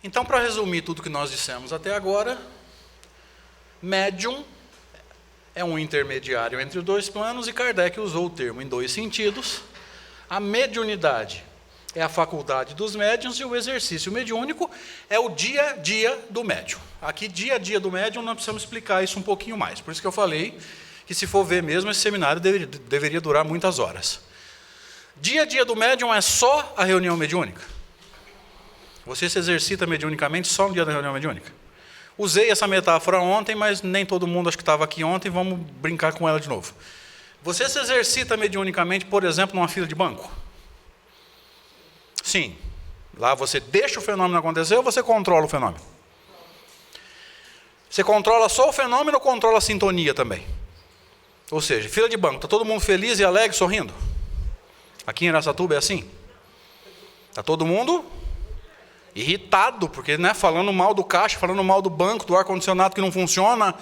Então, para resumir tudo que nós dissemos até agora, médium é um intermediário entre os dois planos, e Kardec usou o termo em dois sentidos. A mediunidade é a faculdade dos médiuns, e o exercício mediúnico é o dia a dia do médium. Aqui, dia a dia do médium, nós precisamos explicar isso um pouquinho mais. Por isso que eu falei que, se for ver mesmo, esse seminário deveria durar muitas horas. Dia a dia do médium é só a reunião mediúnica. Você se exercita mediunicamente só no dia da reunião mediúnica. Usei essa metáfora ontem, mas nem todo mundo acho que estava aqui ontem, vamos brincar com ela de novo. Você se exercita mediunicamente, por exemplo, numa fila de banco? Sim. Lá você deixa o fenômeno acontecer ou você controla o fenômeno? Você controla só o fenômeno ou controla a sintonia também? Ou seja, fila de banco, está todo mundo feliz e alegre, sorrindo? Aqui em Araçatuba é assim? Está todo mundo irritado, porque falando mal do caixa, falando mal do banco, do ar-condicionado que não funciona.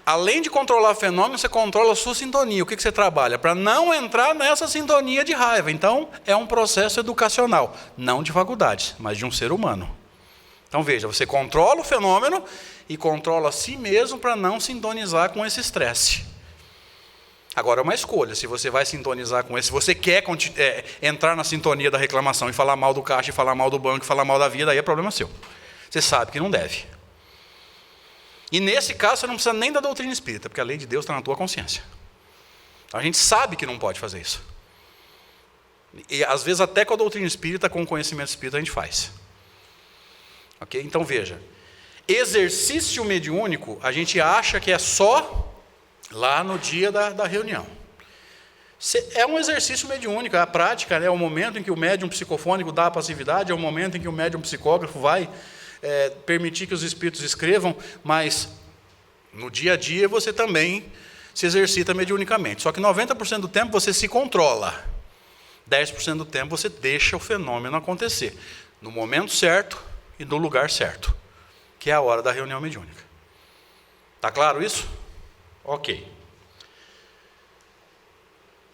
Além de controlar o fenômeno, você controla a sua sintonia. O que você trabalha? Para não entrar nessa sintonia de raiva. Então, é um processo educacional, não de faculdade, mas de um ser humano. Então, veja, você controla o fenômeno e controla a si mesmo para não sintonizar com esse estresse. Agora é uma escolha, se você vai sintonizar com esse, se você quer entrar na sintonia da reclamação e falar mal do caixa, e falar mal do banco, e falar mal da vida, aí é problema seu. Você sabe que não deve. E nesse caso, você não precisa nem da doutrina espírita, porque a lei de Deus está na tua consciência. A gente sabe que não pode fazer isso. E às vezes até com a doutrina espírita, com o conhecimento espírita, a gente faz. Ok? Então veja, exercício mediúnico, a gente acha que é só lá no dia da reunião. É um exercício mediúnico, a prática é o momento em que o médium psicofônico dá a passividade, é o momento em que o médium psicógrafo vai permitir que os espíritos escrevam, mas no dia a dia você também se exercita mediunicamente. Só que 90% do tempo você se controla, 10% do tempo você deixa o fenômeno acontecer, no momento certo e no lugar certo, que é a hora da reunião mediúnica. Está claro isso? Ok.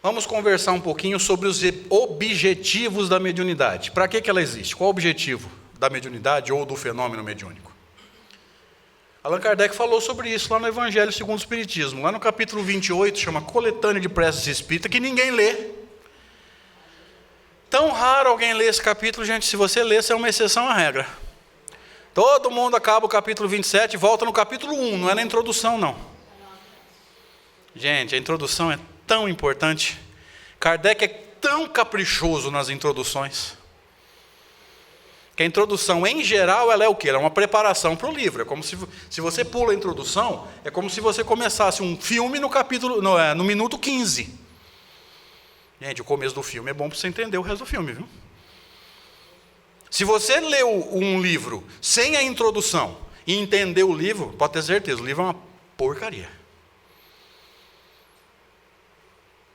Vamos conversar um pouquinho sobre os objetivos da mediunidade. Para que ela existe? Qual o objetivo da mediunidade ou do fenômeno mediúnico? Allan Kardec falou sobre isso lá no Evangelho segundo o Espiritismo. Lá no capítulo 28, chama Coletânea de Preces Espírita, que ninguém lê. Tão raro alguém ler esse capítulo, gente, se você ler, isso é uma exceção à regra. Todo mundo acaba o capítulo 27 e volta no capítulo 1, não é na introdução, não. Gente, a introdução é tão importante. Kardec é tão caprichoso nas introduções, que a introdução, em geral, ela é o quê? Ela é uma preparação para o livro. É como se você pula a introdução, é como se você começasse um filme no minuto 15. Gente, o começo do filme é bom para você entender o resto do filme, viu? Se você leu um livro sem a introdução e entender o livro, pode ter certeza, o livro é uma porcaria.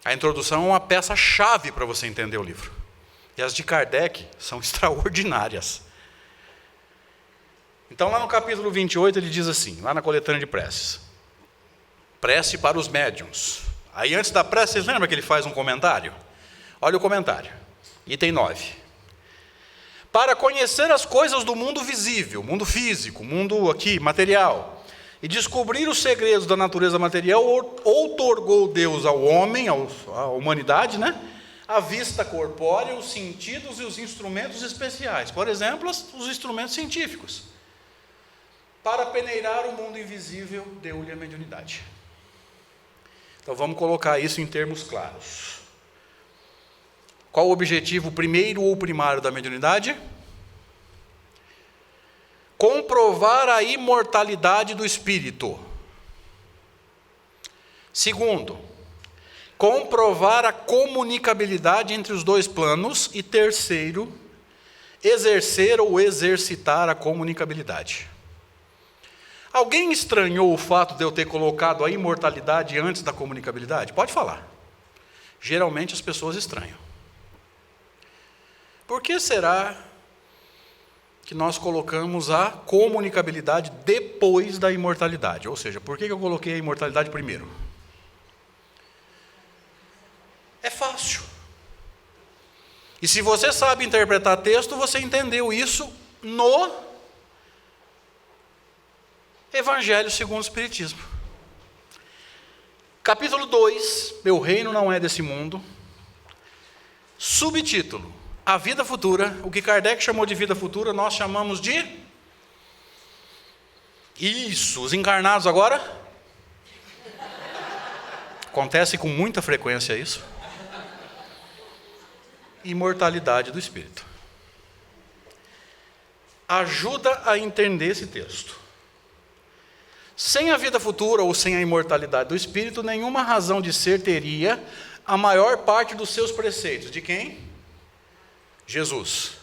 A introdução é uma peça-chave para você entender o livro. E as de Kardec são extraordinárias. Então, lá no capítulo 28, ele diz assim, lá na coletânea de preces: prece para os médiuns. Aí, antes da prece, vocês lembram que ele faz um comentário? Olha o comentário, item 9. Para conhecer as coisas do mundo visível, mundo físico, mundo aqui, material, e descobrir os segredos da natureza material, outorgou Deus ao homem, à humanidade, a vista corpórea, os sentidos e os instrumentos especiais. Por exemplo, os instrumentos científicos. Para peneirar o mundo invisível, deu-lhe a mediunidade. Então vamos colocar isso em termos claros. Qual o objetivo primeiro ou primário da mediunidade? Comprovar a imortalidade do espírito. Segundo, comprovar a comunicabilidade entre os dois planos. E terceiro, exercer ou exercitar a comunicabilidade. Alguém estranhou o fato de eu ter colocado a imortalidade antes da comunicabilidade? Pode falar. Geralmente as pessoas estranham. Por que será que nós colocamos a comunicabilidade depois da imortalidade? Ou seja, por que eu coloquei a imortalidade primeiro? É fácil. E se você sabe interpretar texto, você entendeu isso no Evangelho segundo o Espiritismo. Capítulo 2, Meu reino não é desse mundo. Subtítulo, a vida futura. O que Kardec chamou de vida futura, nós chamamos de... Isso, os encarnados agora? Acontece com muita frequência isso. Imortalidade do espírito. Ajuda a entender esse texto. Sem a vida futura ou sem a imortalidade do espírito, nenhuma razão de ser teria a maior parte dos seus preceitos. De quem? Jesus.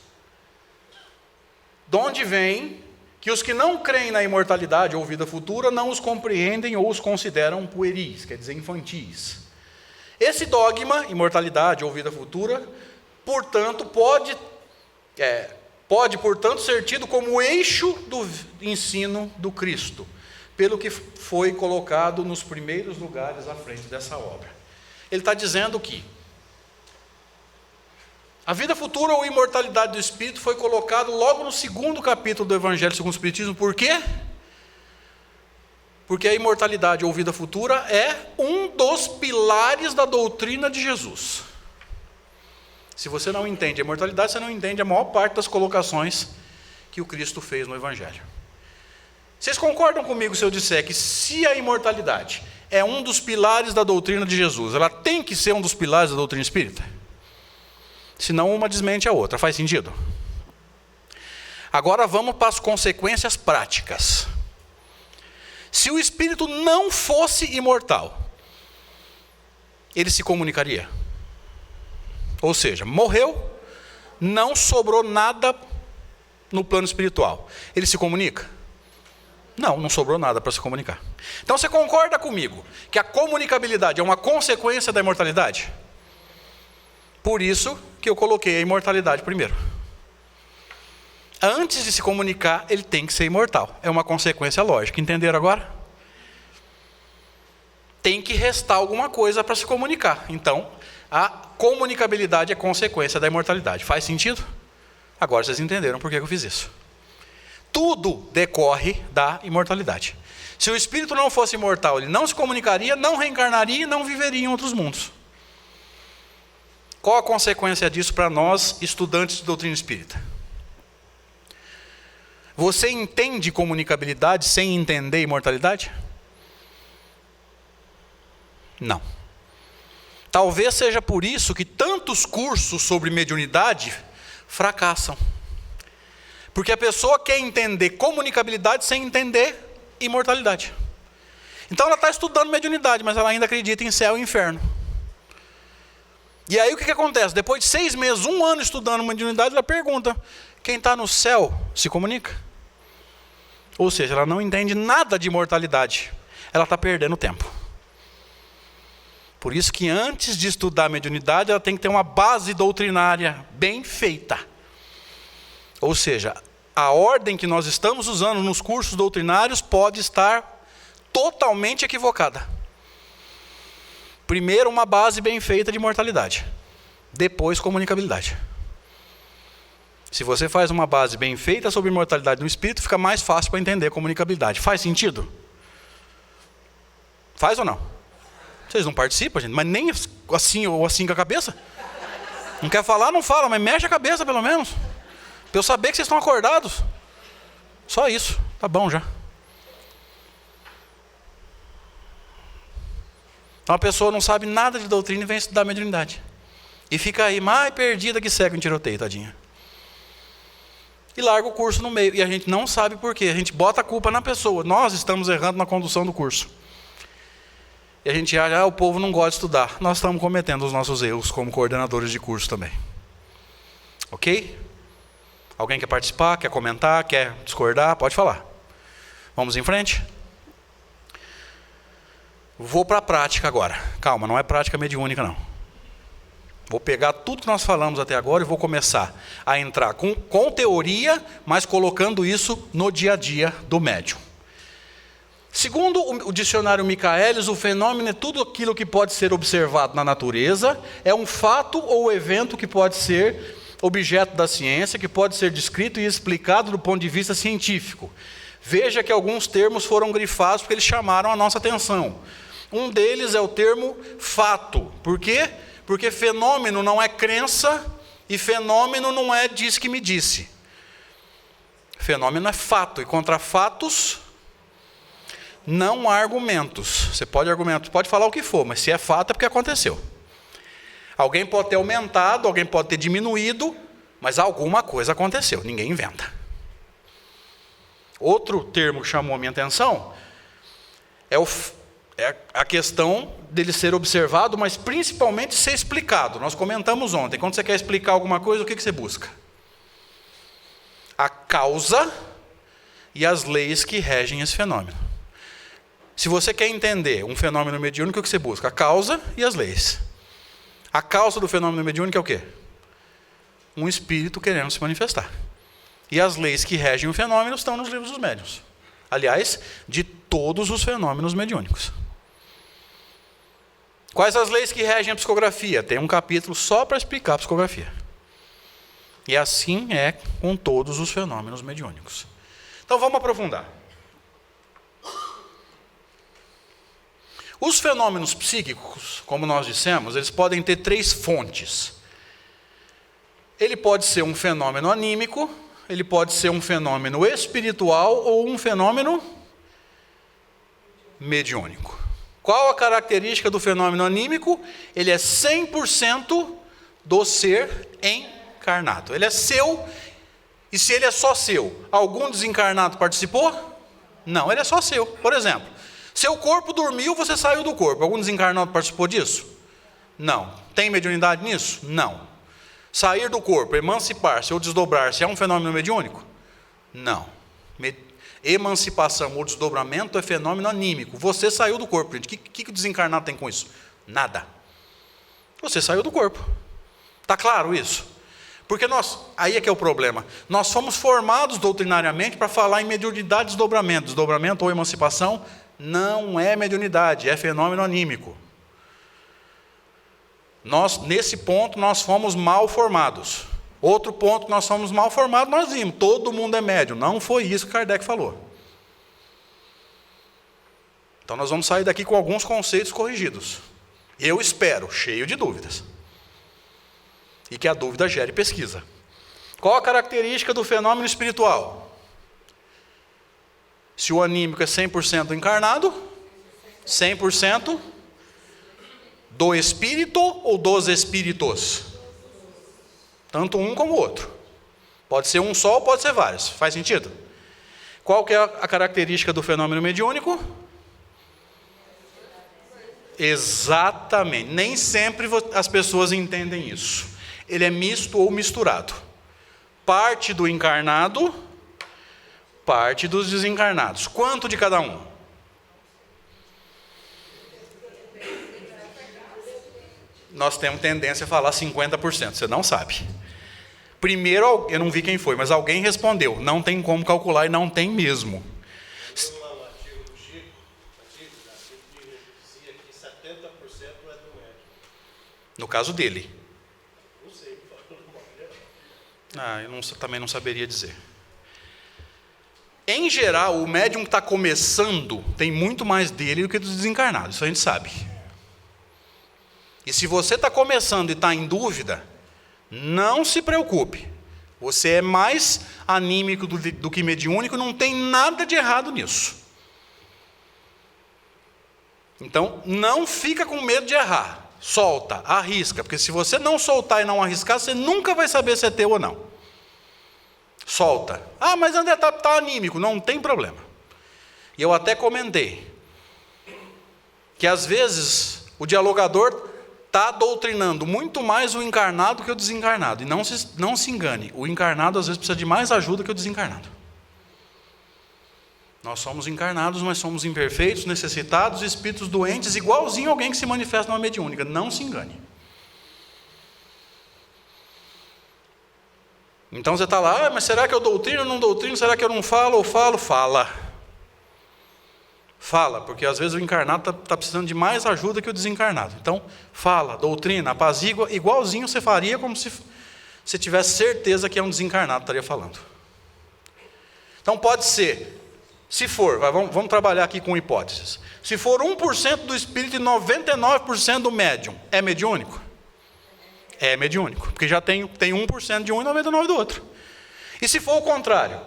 De onde vem que os que não creem na imortalidade ou vida futura não os compreendem ou os consideram pueris, quer dizer, infantis. Esse dogma, imortalidade ou vida futura, portanto, pode, portanto, ser tido como o eixo do ensino do Cristo, pelo que foi colocado nos primeiros lugares à frente dessa obra. Ele está dizendo que a vida futura ou imortalidade do Espírito foi colocado logo no segundo capítulo do Evangelho segundo o Espiritismo. Por quê? Porque a imortalidade ou vida futura é um dos pilares da doutrina de Jesus. Se você não entende a imortalidade, você não entende a maior parte das colocações que o Cristo fez no Evangelho. Vocês concordam comigo se eu disser que se a imortalidade é um dos pilares da doutrina de Jesus, ela tem que ser um dos pilares da doutrina espírita? Senão uma desmente a outra. Faz sentido? Agora vamos para as consequências práticas. Se o espírito não fosse imortal, ele se comunicaria? Ou seja, morreu, não sobrou nada no plano espiritual. Ele se comunica? Não sobrou nada para se comunicar. Então você concorda comigo que a comunicabilidade é uma consequência da imortalidade? Por isso que eu coloquei a imortalidade primeiro. Antes de se comunicar, ele tem que ser imortal. É uma consequência lógica. Entenderam agora? Tem que restar alguma coisa para se comunicar. Então, a comunicabilidade é consequência da imortalidade. Faz sentido? Agora vocês entenderam por que eu fiz isso. Tudo decorre da imortalidade. Se o espírito não fosse imortal, ele não se comunicaria, não reencarnaria e não viveria em outros mundos. Qual a consequência disso para nós, estudantes de doutrina espírita? Você entende comunicabilidade sem entender imortalidade? Não. Talvez seja por isso que tantos cursos sobre mediunidade fracassam. Porque a pessoa quer entender comunicabilidade sem entender imortalidade. Então ela está estudando mediunidade, mas ela ainda acredita em céu e inferno. E aí o que acontece? Depois de 6 meses, 1 ano estudando mediunidade, ela pergunta: quem está no céu se comunica? Ou seja, ela não entende nada de imortalidade. Ela está perdendo tempo. Por isso que antes de estudar mediunidade, ela tem que ter uma base doutrinária bem feita. Ou seja, a ordem que nós estamos usando nos cursos doutrinários pode estar totalmente equivocada. Primeiro, uma base bem feita de imortalidade. Depois, comunicabilidade. Se você faz uma base bem feita sobre imortalidade no espírito, fica mais fácil para entender comunicabilidade. Faz sentido? Faz ou não? Vocês não participam, gente? Mas nem assim ou assim com a cabeça? Não quer falar, não fala, mas mexe a cabeça pelo menos. Para eu saber que vocês estão acordados. Só isso, tá bom já. Então a pessoa não sabe nada de doutrina e vem estudar mediunidade. E fica aí mais perdida que cego em tiroteio, tadinha. E larga o curso no meio. E a gente não sabe por quê. A gente bota a culpa na pessoa. Nós estamos errando na condução do curso. E a gente acha, o povo não gosta de estudar. Nós estamos cometendo os nossos erros como coordenadores de curso também. Ok? Alguém quer participar, quer comentar, quer discordar? Pode falar. Vamos em frente? Vou para a prática agora. Calma, não é prática mediúnica não. Vou pegar tudo que nós falamos até agora e vou começar a entrar com teoria, mas colocando isso no dia a dia do médium. Segundo o dicionário Michaelis, o fenômeno é tudo aquilo que pode ser observado na natureza, é um fato ou evento que pode ser objeto da ciência, que pode ser descrito e explicado do ponto de vista científico. Veja que alguns termos foram grifados porque eles chamaram a nossa atenção. Um deles é o termo fato. Por quê? Porque fenômeno não é crença e fenômeno não é diz que me disse. Fenômeno é fato, e contra fatos não há argumentos. Você pode argumentar, pode falar o que for, mas se é fato é porque aconteceu. Alguém pode ter aumentado, alguém pode ter diminuído, mas alguma coisa aconteceu, ninguém inventa. Outro termo que chamou a minha atenção é a questão dele ser observado, mas principalmente ser explicado. Nós comentamos ontem, quando você quer explicar alguma coisa, o que você busca? A causa e as leis que regem esse fenômeno. Se você quer entender um fenômeno mediúnico, o que você busca? A causa e as leis. A causa do fenômeno mediúnico é o quê? Um espírito querendo se manifestar. E as leis que regem o fenômeno estão nos livros dos médiuns. Aliás, de todos os fenômenos mediúnicos. Quais as leis que regem a psicografia? Tem um capítulo só para explicar a psicografia. E assim é com todos os fenômenos mediúnicos. Então vamos aprofundar. Os fenômenos psíquicos, como nós dissemos, eles podem ter 3 fontes. Ele pode ser um fenômeno anímico, ele pode ser um fenômeno espiritual ou um fenômeno mediúnico. Qual a característica do fenômeno anímico? Ele é 100% do ser encarnado. Ele é seu, e se ele é só seu, algum desencarnado participou? Não, ele é só seu. Por exemplo, seu corpo dormiu, você saiu do corpo. Algum desencarnado participou disso? Não. Tem mediunidade nisso? Não. Sair do corpo, emancipar-se ou desdobrar-se é um fenômeno mediúnico? Não. Emancipação ou desdobramento é fenômeno anímico. Você saiu do corpo, gente. O que o desencarnado tem com isso? Nada. Você saiu do corpo. Está claro isso? Porque aí é que é o problema. Nós fomos formados doutrinariamente para falar em mediunidade e desdobramento. Desdobramento ou emancipação não é mediunidade, é fenômeno anímico. Nesse ponto, nós fomos mal formados. Outro ponto que nós fomos mal formados, nós vimos, todo mundo é médium. Não foi isso que Kardec falou. Então nós vamos sair daqui com alguns conceitos corrigidos. Eu espero, cheio de dúvidas. E que a dúvida gere pesquisa. Qual a característica do fenômeno espiritual? Se o anímico é 100% encarnado, 100% do espírito ou dos espíritos? Tanto um como o outro. Pode ser um só ou pode ser vários. Faz sentido? Qual que é a característica do fenômeno mediúnico? Exatamente. Nem sempre as pessoas entendem isso. Ele é misto ou misturado. Parte do encarnado, parte dos desencarnados. Quanto de cada um? Nós temos tendência a falar 50%, você não sabe. Primeiro, eu não vi quem foi, mas alguém respondeu. Não tem como calcular e não tem mesmo. No caso dele. Eu também não saberia dizer. Em geral, o médium que está começando tem muito mais dele do que dos desencarnados, isso a gente sabe. E se você está começando e está em dúvida, não se preocupe. Você é mais anímico do que mediúnico, não tem nada de errado nisso. Então, não fica com medo de errar. Solta, arrisca, porque se você não soltar e não arriscar, você nunca vai saber se é teu ou não. Solta. Mas André está anímico. Não tem problema. E eu até comentei que às vezes o dialogador está doutrinando muito mais o encarnado que o desencarnado. E não se engane, o encarnado às vezes precisa de mais ajuda que o desencarnado. Nós somos encarnados, mas somos imperfeitos, necessitados, espíritos doentes, igualzinho a alguém que se manifesta numa mediúnica. Não se engane. Então você está lá, mas será que eu doutrino ou não doutrino? Será que eu não falo ou falo? Fala. Fala, porque às vezes o encarnado está precisando de mais ajuda que o desencarnado. Então, fala, doutrina, apazigua, igualzinho você faria como se você tivesse certeza que é um desencarnado estaria falando. Então, pode ser, se for, vamos trabalhar aqui com hipóteses. Se for 1% do espírito e 99% do médium, é mediúnico? É mediúnico, porque já tem 1% de um e 99% do outro. E se for o contrário,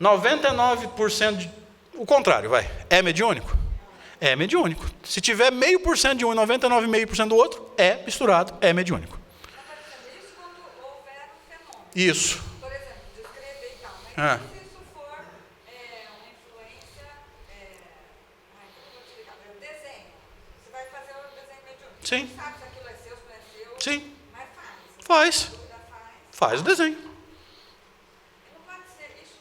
99% o contrário, é mediúnico? É mediúnico. Se tiver 0,5% de um e 99,5% do outro, é misturado, é mediúnico. Isso quando houver um fenômeno. Isso. Por exemplo, descrever e tal. Mas se isso for uma influência, vou te explicar, desenho. Você vai fazer o desenho mediúnico. Sim. Você sabe se aquilo é seu, se não é seu. Sim. Mas Faz. Faz o desenho. Não pode ser isso.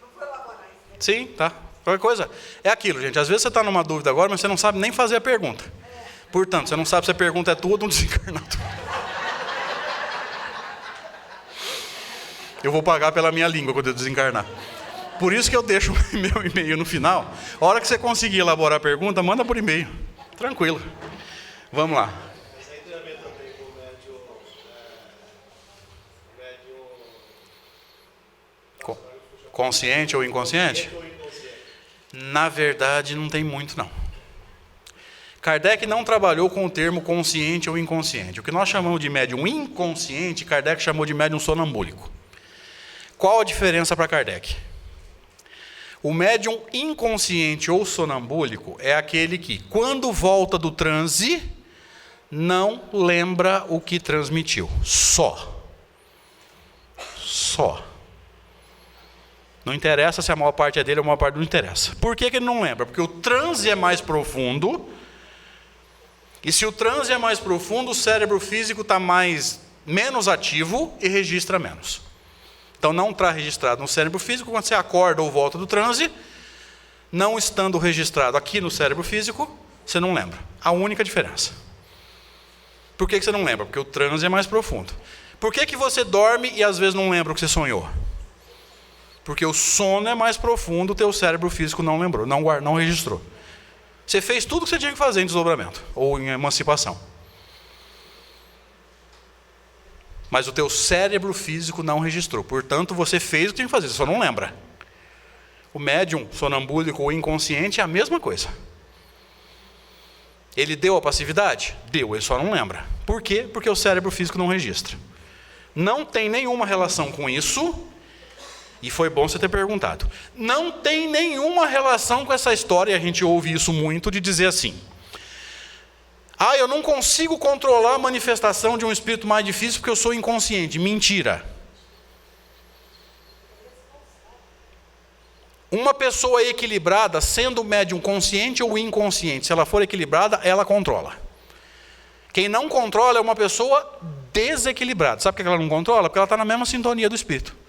Não vou elaborar isso. Sim, tá. Qualquer coisa. É aquilo, gente. Às vezes você está numa dúvida agora, mas você não sabe nem fazer a pergunta. Portanto, você não sabe se a pergunta é tua ou de um desencarnado. Eu vou pagar pela minha língua quando eu desencarnar. Por isso que eu deixo o meu e-mail no final. A hora que você conseguir elaborar a pergunta, manda por e-mail. Tranquilo. Vamos lá. Mas aí também com o médium Consciente ou inconsciente? Na verdade, não tem muito, não. Kardec não trabalhou com o termo consciente ou inconsciente. O que nós chamamos de médium inconsciente, Kardec chamou de médium sonambúlico. Qual a diferença para Kardec? O médium inconsciente ou sonambúlico é aquele que, quando volta do transe, não lembra o que transmitiu. Só. Não interessa se a maior parte é dele ou a maior parte não interessa. Por que ele não lembra? Porque o transe é mais profundo. E se o transe é mais profundo, o cérebro físico está menos ativo e registra menos. Então não está registrado no cérebro físico. Quando você acorda ou volta do transe, não estando registrado aqui no cérebro físico, você não lembra. A única diferença. Por que você não lembra? Porque o transe é mais profundo. Por que você dorme e às vezes não lembra o que você sonhou? Porque o sono é mais profundo, o teu cérebro físico não lembrou, não registrou. Você fez tudo o que você tinha que fazer em desdobramento ou em emancipação. Mas o teu cérebro físico não registrou. Portanto, você fez o que tinha que fazer, você só não lembra. O médium sonambúlico ou inconsciente é a mesma coisa. Ele deu a passividade? Deu, ele só não lembra. Por quê? Porque o cérebro físico não registra. Não tem nenhuma relação com isso. E foi bom você ter perguntado. Não tem nenhuma relação com essa história, a gente ouve isso muito, de dizer assim: eu não consigo controlar a manifestação de um espírito mais difícil porque eu sou inconsciente. Mentira. Uma pessoa equilibrada, sendo médium consciente ou inconsciente, se ela for equilibrada, ela controla. Quem não controla é uma pessoa desequilibrada. Sabe por que ela não controla? Porque ela está na mesma sintonia do espírito.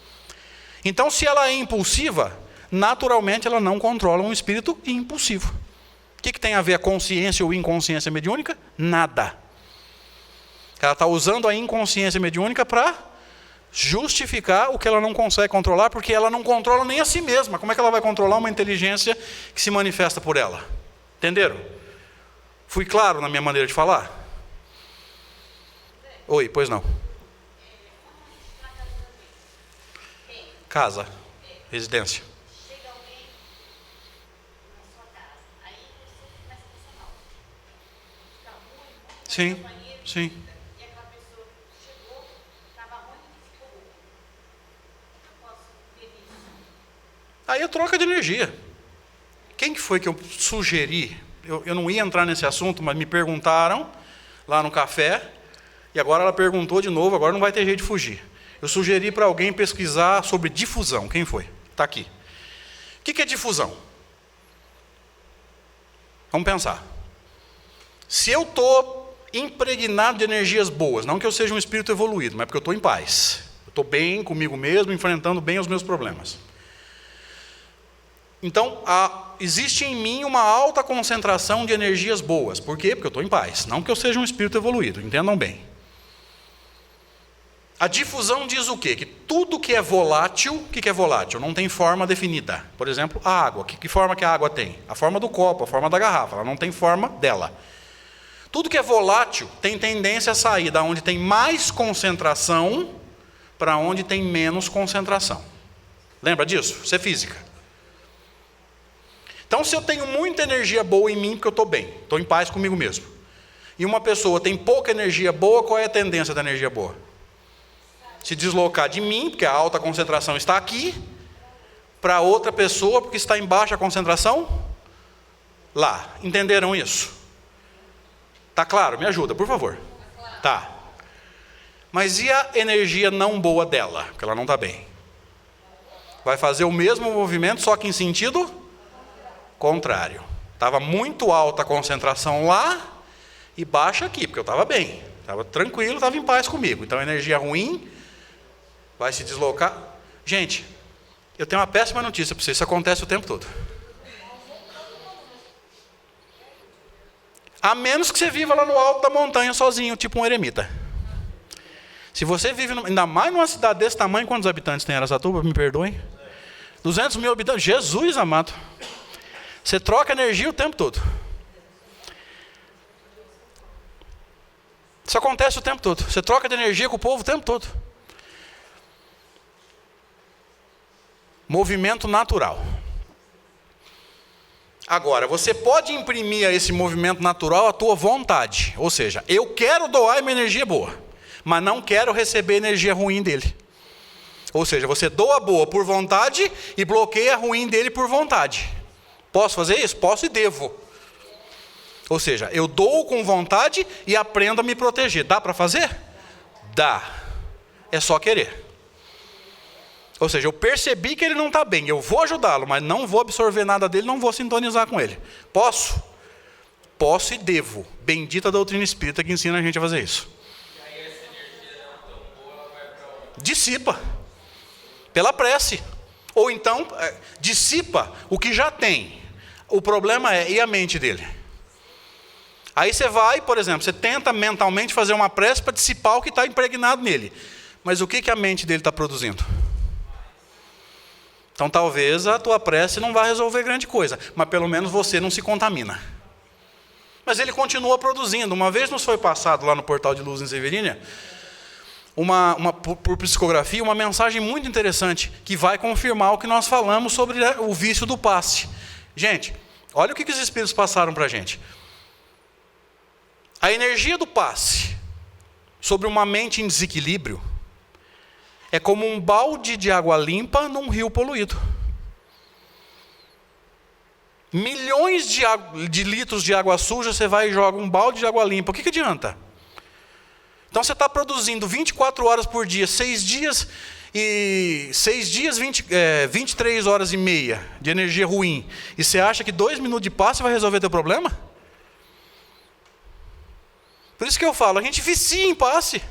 Então, se ela é impulsiva, naturalmente ela não controla um espírito impulsivo. O que tem a ver a consciência ou inconsciência mediúnica? Nada. Ela está usando a inconsciência mediúnica para justificar o que ela não consegue controlar, porque ela não controla nem a si mesma. Como é que ela vai controlar uma inteligência que se manifesta por ela? Entenderam? Fui claro na minha maneira de falar? Oi, pois não. Casa, residência. Chega alguém na sua casa, aí você começa a passar mal. Fica ruim, Sim, banheiro, sim. e aquela pessoa chegou, estava ruim e ficou bom. Eu posso ver isso. Aí é troca de energia. Quem que foi que eu sugeri? Eu não ia entrar nesse assunto, mas me perguntaram lá no café, e agora ela perguntou de novo, agora não vai ter jeito de fugir. Eu sugeri para alguém pesquisar sobre difusão. Quem foi? Está aqui. O que é difusão? Vamos pensar. Se eu estou impregnado de energias boas, não que eu seja um espírito evoluído, mas porque eu estou em paz. Eu estou bem comigo mesmo, enfrentando bem os meus problemas. Então, existe em mim uma alta concentração de energias boas. Por quê? Porque eu estou em paz. Não que eu seja um espírito evoluído, entendam bem. A difusão diz o quê? Que tudo que é volátil, o que é volátil? Não tem forma definida. Por exemplo, a água. Que forma que a água tem? A forma do copo, a forma da garrafa. Ela não tem forma dela. Tudo que é volátil tem tendência a sair da onde tem mais concentração para onde tem menos concentração. Lembra disso? Isso é física. Então, se eu tenho muita energia boa em mim, porque eu estou bem, estou em paz comigo mesmo, e uma pessoa tem pouca energia boa, qual é a tendência da energia boa? Se deslocar de mim, porque a alta concentração está aqui, para outra pessoa, porque está em baixa concentração, lá. Entenderam isso? Tá claro? Me ajuda, por favor. Tá. Mas e a energia não boa dela? Porque ela não está bem. Vai fazer o mesmo movimento, só que em sentido contrário. Estava muito alta a concentração lá e baixa aqui, porque eu estava bem. Estava tranquilo, estava em paz comigo. Então a energia ruim vai se deslocar. Gente, eu tenho uma péssima notícia para vocês. Isso acontece o tempo todo. A menos que você viva lá no alto da montanha sozinho, tipo um eremita. Se você vive, ainda mais numa cidade desse tamanho, quantos habitantes tem Araçatuba? Me perdoem. 200 mil habitantes. Jesus amado. Você troca energia o tempo todo. Isso acontece o tempo todo. Você troca de energia com o povo o tempo todo. Movimento natural. Agora, você pode imprimir a esse movimento natural a tua vontade. Ou seja, eu quero doar uma energia boa, mas não quero receber energia ruim dele. Ou seja, você doa boa por vontade e bloqueia a ruim dele por vontade. Posso fazer isso? Posso e devo. Ou seja, eu dou com vontade e aprendo a me proteger. Dá para fazer? Dá. É só querer. Ou seja, eu percebi que ele não está bem, eu vou ajudá-lo, mas não vou absorver nada dele, não vou sintonizar com ele. Posso? Posso e devo. Bendita a doutrina espírita que ensina a gente a fazer isso. E aí essa energia não tão boa, ela vai para onde? Dissipa. Pela prece. Ou então, dissipa o que já tem. O problema é, e a mente dele? Aí você vai, por exemplo, você tenta mentalmente fazer uma prece para dissipar o que está impregnado nele. Mas o que a mente dele está produzindo? Então talvez a tua prece não vá resolver grande coisa, mas pelo menos você não se contamina. Mas ele continua produzindo. Uma vez nos foi passado lá no Portal de Luz em Severínia, por psicografia, uma mensagem muito interessante, que vai confirmar o que nós falamos sobre o vício do passe. Gente, olha o que os Espíritos passaram para a gente. A energia do passe sobre uma mente em desequilíbrio é como um balde de água limpa num rio poluído. Milhões de litros de água suja, você vai e joga um balde de água limpa. O que adianta? Então você está produzindo 24 horas por dia, 6 dias, 23 horas e meia de energia ruim. E você acha que 2 minutos de passe vai resolver teu problema? Por isso que eu falo, a gente vicia em passe.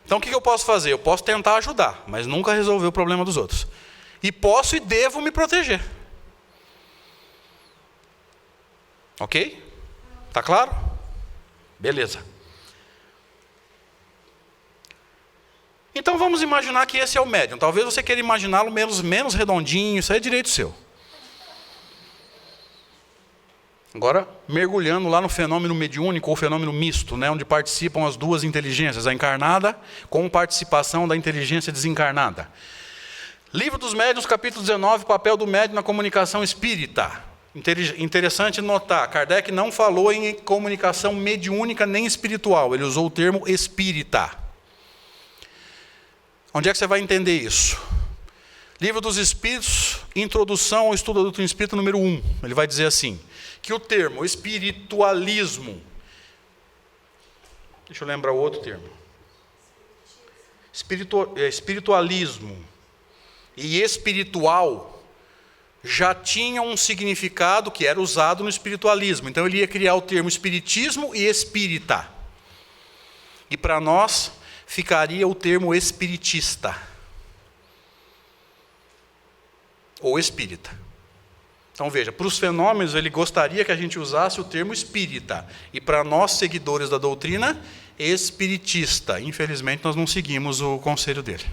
Então o que eu posso fazer? Eu posso tentar ajudar, mas nunca resolver o problema dos outros. E posso e devo me proteger. Ok? Tá claro? Beleza. Então vamos imaginar que esse é o médium. Talvez você queira imaginá-lo menos redondinho, isso aí é direito seu. Agora, mergulhando lá no fenômeno mediúnico ou fenômeno misto, né, onde participam as duas inteligências, a encarnada com participação da inteligência desencarnada. Livro dos Médiuns, capítulo 19, papel do médium na comunicação espírita. Interessante notar, Kardec não falou em comunicação mediúnica nem espiritual, ele usou o termo espírita. Onde é que você vai entender isso? Livro dos Espíritos, Introdução ao Estudo da Doutrina Espírita, número 1. Ele vai dizer assim, que o termo espiritualismo, deixa eu lembrar o outro termo, espiritualismo e espiritual já tinham um significado que era usado no espiritualismo. Então ele ia criar o termo espiritismo e espírita. E para nós ficaria o termo espiritista ou espírita. Então veja, para os fenômenos ele gostaria que a gente usasse o termo espírita. E para nós, seguidores da doutrina, espiritista. Infelizmente nós não seguimos o conselho dele.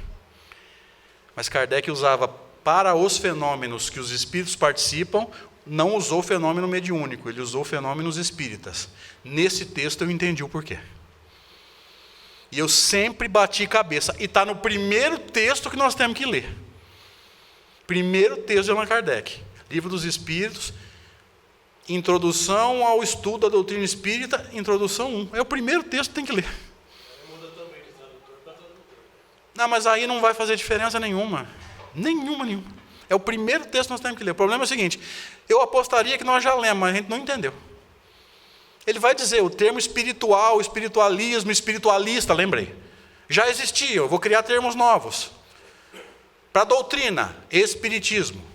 Mas Kardec usava para os fenômenos que os espíritos participam, não usou fenômeno mediúnico, ele usou fenômenos espíritas. Nesse texto eu entendi o porquê. E eu sempre bati cabeça. E está no primeiro texto que nós temos que ler. Primeiro texto de Allan Kardec. Livro dos Espíritos, Introdução ao Estudo da Doutrina Espírita, Introdução 1. É o primeiro texto que tem que ler. Muda também de tradutor para tradutor. Não, mas aí não vai fazer diferença nenhuma. Nenhuma. É o primeiro texto que nós temos que ler. O problema é o seguinte, eu apostaria que nós já lemos, mas a gente não entendeu. Ele vai dizer, o termo espiritual, espiritualismo, espiritualista, lembrei. Já existia, eu vou criar termos novos. Para a doutrina, espiritismo.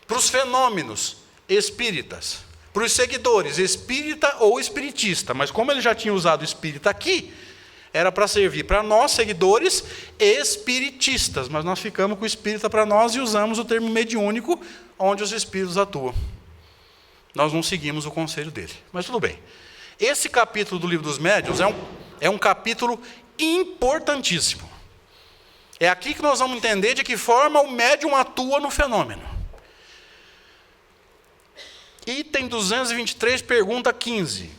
Para os fenômenos, espíritas. Para os seguidores, espírita ou espiritista. Mas como ele já tinha usado espírita aqui, era para servir para nós, seguidores, espiritistas. Mas nós ficamos com o espírita para nós e usamos o termo mediúnico, onde os espíritos atuam. Nós não seguimos o conselho dele. Mas tudo bem. Esse capítulo do Livro dos Médiuns é um capítulo importantíssimo. É aqui que nós vamos entender de que forma o médium atua no fenômeno. Item 223, pergunta 15.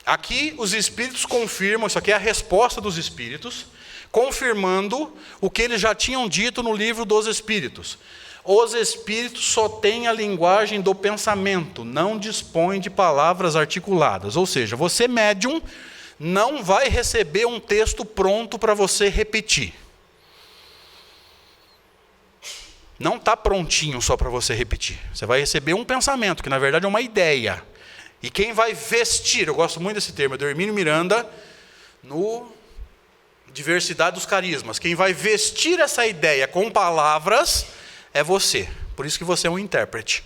Aqui os espíritos confirmam, isso aqui é a resposta dos espíritos, confirmando o que eles já tinham dito no Livro dos Espíritos. Os espíritos só têm a linguagem do pensamento, não dispõem de palavras articuladas. Ou seja, você médium não vai receber um texto pronto para você repetir. Não está prontinho só para você repetir. Você vai receber um pensamento, que na verdade é uma ideia. E quem vai vestir, eu gosto muito desse termo, é do Hermínio Miranda, no Diversidade dos Carismas. Quem vai vestir essa ideia com palavras é você. Por isso que você é um intérprete.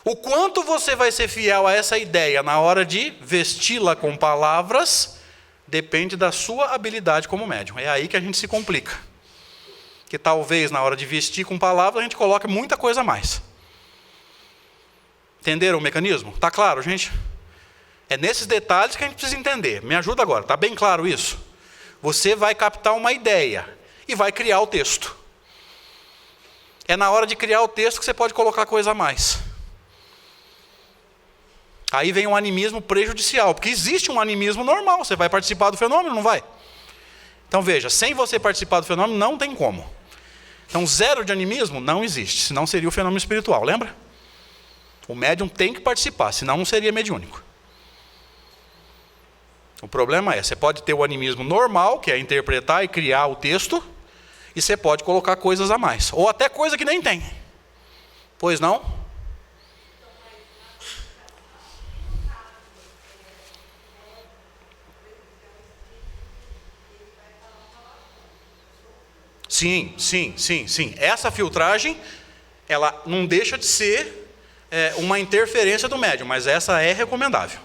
O quanto você vai ser fiel a essa ideia na hora de vesti-la com palavras depende da sua habilidade como médium. É aí que a gente se complica. Que talvez na hora de vestir com palavras a gente coloque muita coisa a mais. Entenderam o mecanismo? Está claro, gente? É nesses detalhes que a gente precisa entender. Me ajuda agora, está bem claro isso? Você vai captar uma ideia e vai criar o texto. É na hora de criar o texto que você pode colocar coisa a mais. Aí vem um animismo prejudicial, porque existe um animismo normal, você vai participar do fenômeno, não vai? Então veja, sem você participar do fenômeno, não tem como. Então zero de animismo não existe, senão seria o fenômeno espiritual, lembra? O médium tem que participar, senão não seria mediúnico. O problema é, você pode ter o animismo normal, que é interpretar e criar o texto, e você pode colocar coisas a mais, ou até coisa que nem tem. Pois não? Sim. Essa filtragem, ela não deixa de ser uma interferência do médium, mas essa é recomendável.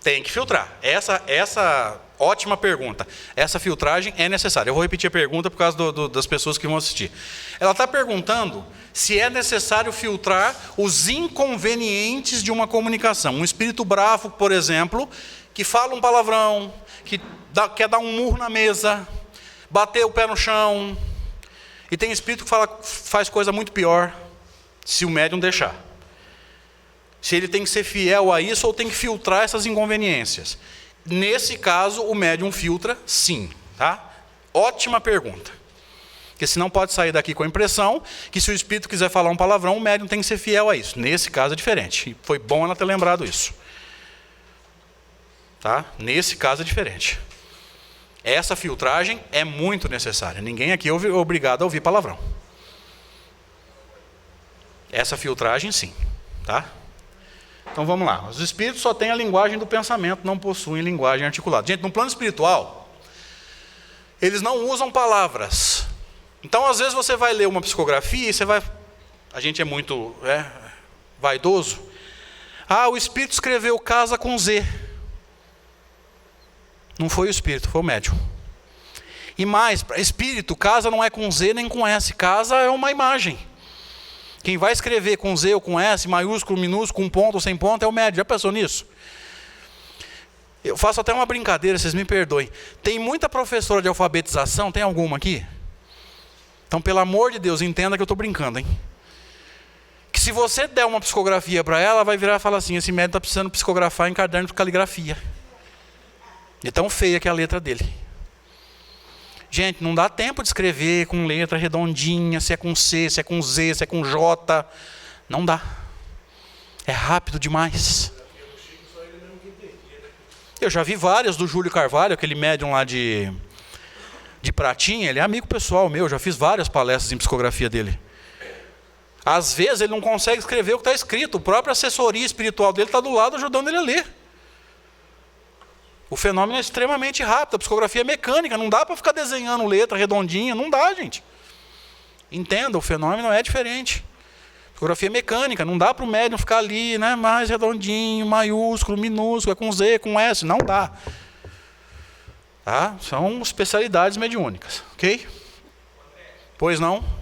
Tem que filtrar. Essa ótima pergunta. Essa filtragem é necessária. Eu vou repetir a pergunta por causa das pessoas que vão assistir. Ela está perguntando se é necessário filtrar os inconvenientes de uma comunicação. Um espírito bravo, por exemplo, que fala um palavrão, que quer dar um murro na mesa, bater o pé no chão. E tem espírito que faz coisa muito pior, se o médium deixar. Se ele tem que ser fiel a isso ou tem que filtrar essas inconveniências. Nesse caso, o médium filtra sim. Tá? Ótima pergunta. Porque senão pode sair daqui com a impressão que se o espírito quiser falar um palavrão, o médium tem que ser fiel a isso. Nesse caso é diferente. E foi bom ela ter lembrado isso. Tá? Nesse caso é diferente. Essa filtragem é muito necessária. Ninguém aqui é obrigado a ouvir palavrão. Essa filtragem sim. Tá? Então vamos lá. Os espíritos só têm a linguagem do pensamento, não possuem linguagem articulada. Gente, no plano espiritual, eles não usam palavras. Então, às vezes, você vai ler uma psicografia e você vai... A gente é muito vaidoso. O espírito escreveu casa com Z. Não foi o espírito, foi o médium. E mais, espírito, casa não é com Z nem com S, casa é uma imagem. Quem vai escrever com Z ou com S, maiúsculo, minúsculo, com ponto ou sem ponto, é o médium. Já pensou nisso? Eu faço até uma brincadeira, vocês me perdoem. Tem muita professora de alfabetização, tem alguma aqui? Então, pelo amor de Deus, entenda que eu estou brincando, hein? Que se você der uma psicografia para ela, vai virar e falar assim, esse médium está precisando psicografar em caderno de caligrafia. De tão feia que é a letra dele. Gente, não dá tempo de escrever com letra redondinha, se é com C, se é com Z, se é com J. Não dá. É rápido demais. Eu já vi várias do Júlio Carvalho, aquele médium lá de Pratinha. Ele é amigo pessoal meu, já fiz várias palestras em psicografia dele. Às vezes ele não consegue escrever o que está escrito. A própria assessoria espiritual dele está do lado ajudando ele a ler. O fenômeno é extremamente rápido, a psicografia é mecânica, não dá para ficar desenhando letra redondinha, não dá, gente. Entenda, o fenômeno é diferente. Psicografia é mecânica, não dá para o médium ficar ali, né, mais redondinho, maiúsculo, minúsculo, é com Z, com S, não dá. Tá? São especialidades mediúnicas, ok? Pois não?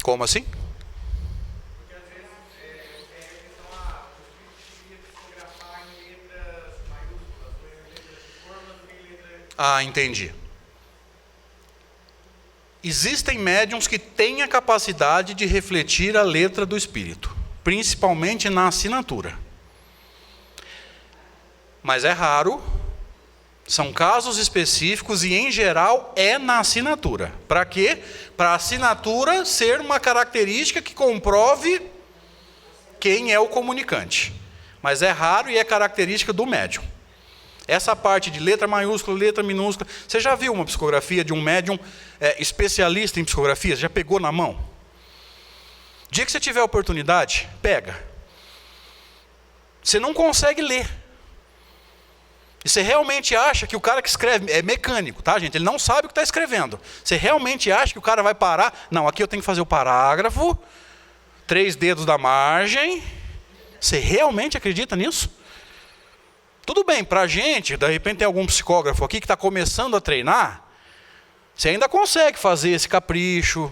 Como assim? Porque às vezes tem a questão, o espírito queria psicografar em letras maiúsculas, ou em letras de formas, ou em letras... Entendi. Existem médiums que têm a capacidade de refletir a letra do espírito, principalmente na assinatura. Mas é raro, são casos específicos e, em geral, é na assinatura. Para quê? Para a assinatura ser uma característica que comprove quem é o comunicante. Mas é raro e é característica do médium. Essa parte de letra maiúscula, letra minúscula. Você já viu uma psicografia de um médium especialista em psicografia? Você já pegou na mão? Dia que você tiver oportunidade, pega. Você não consegue ler. E você realmente acha que o cara que escreve é mecânico, tá, gente? Ele não sabe o que está escrevendo. Você realmente acha que o cara vai parar? Não, aqui eu tenho que fazer o parágrafo, 3 dedos da margem. Você realmente acredita nisso? Tudo bem, para a gente, de repente tem algum psicógrafo aqui que está começando a treinar, você ainda consegue fazer esse capricho.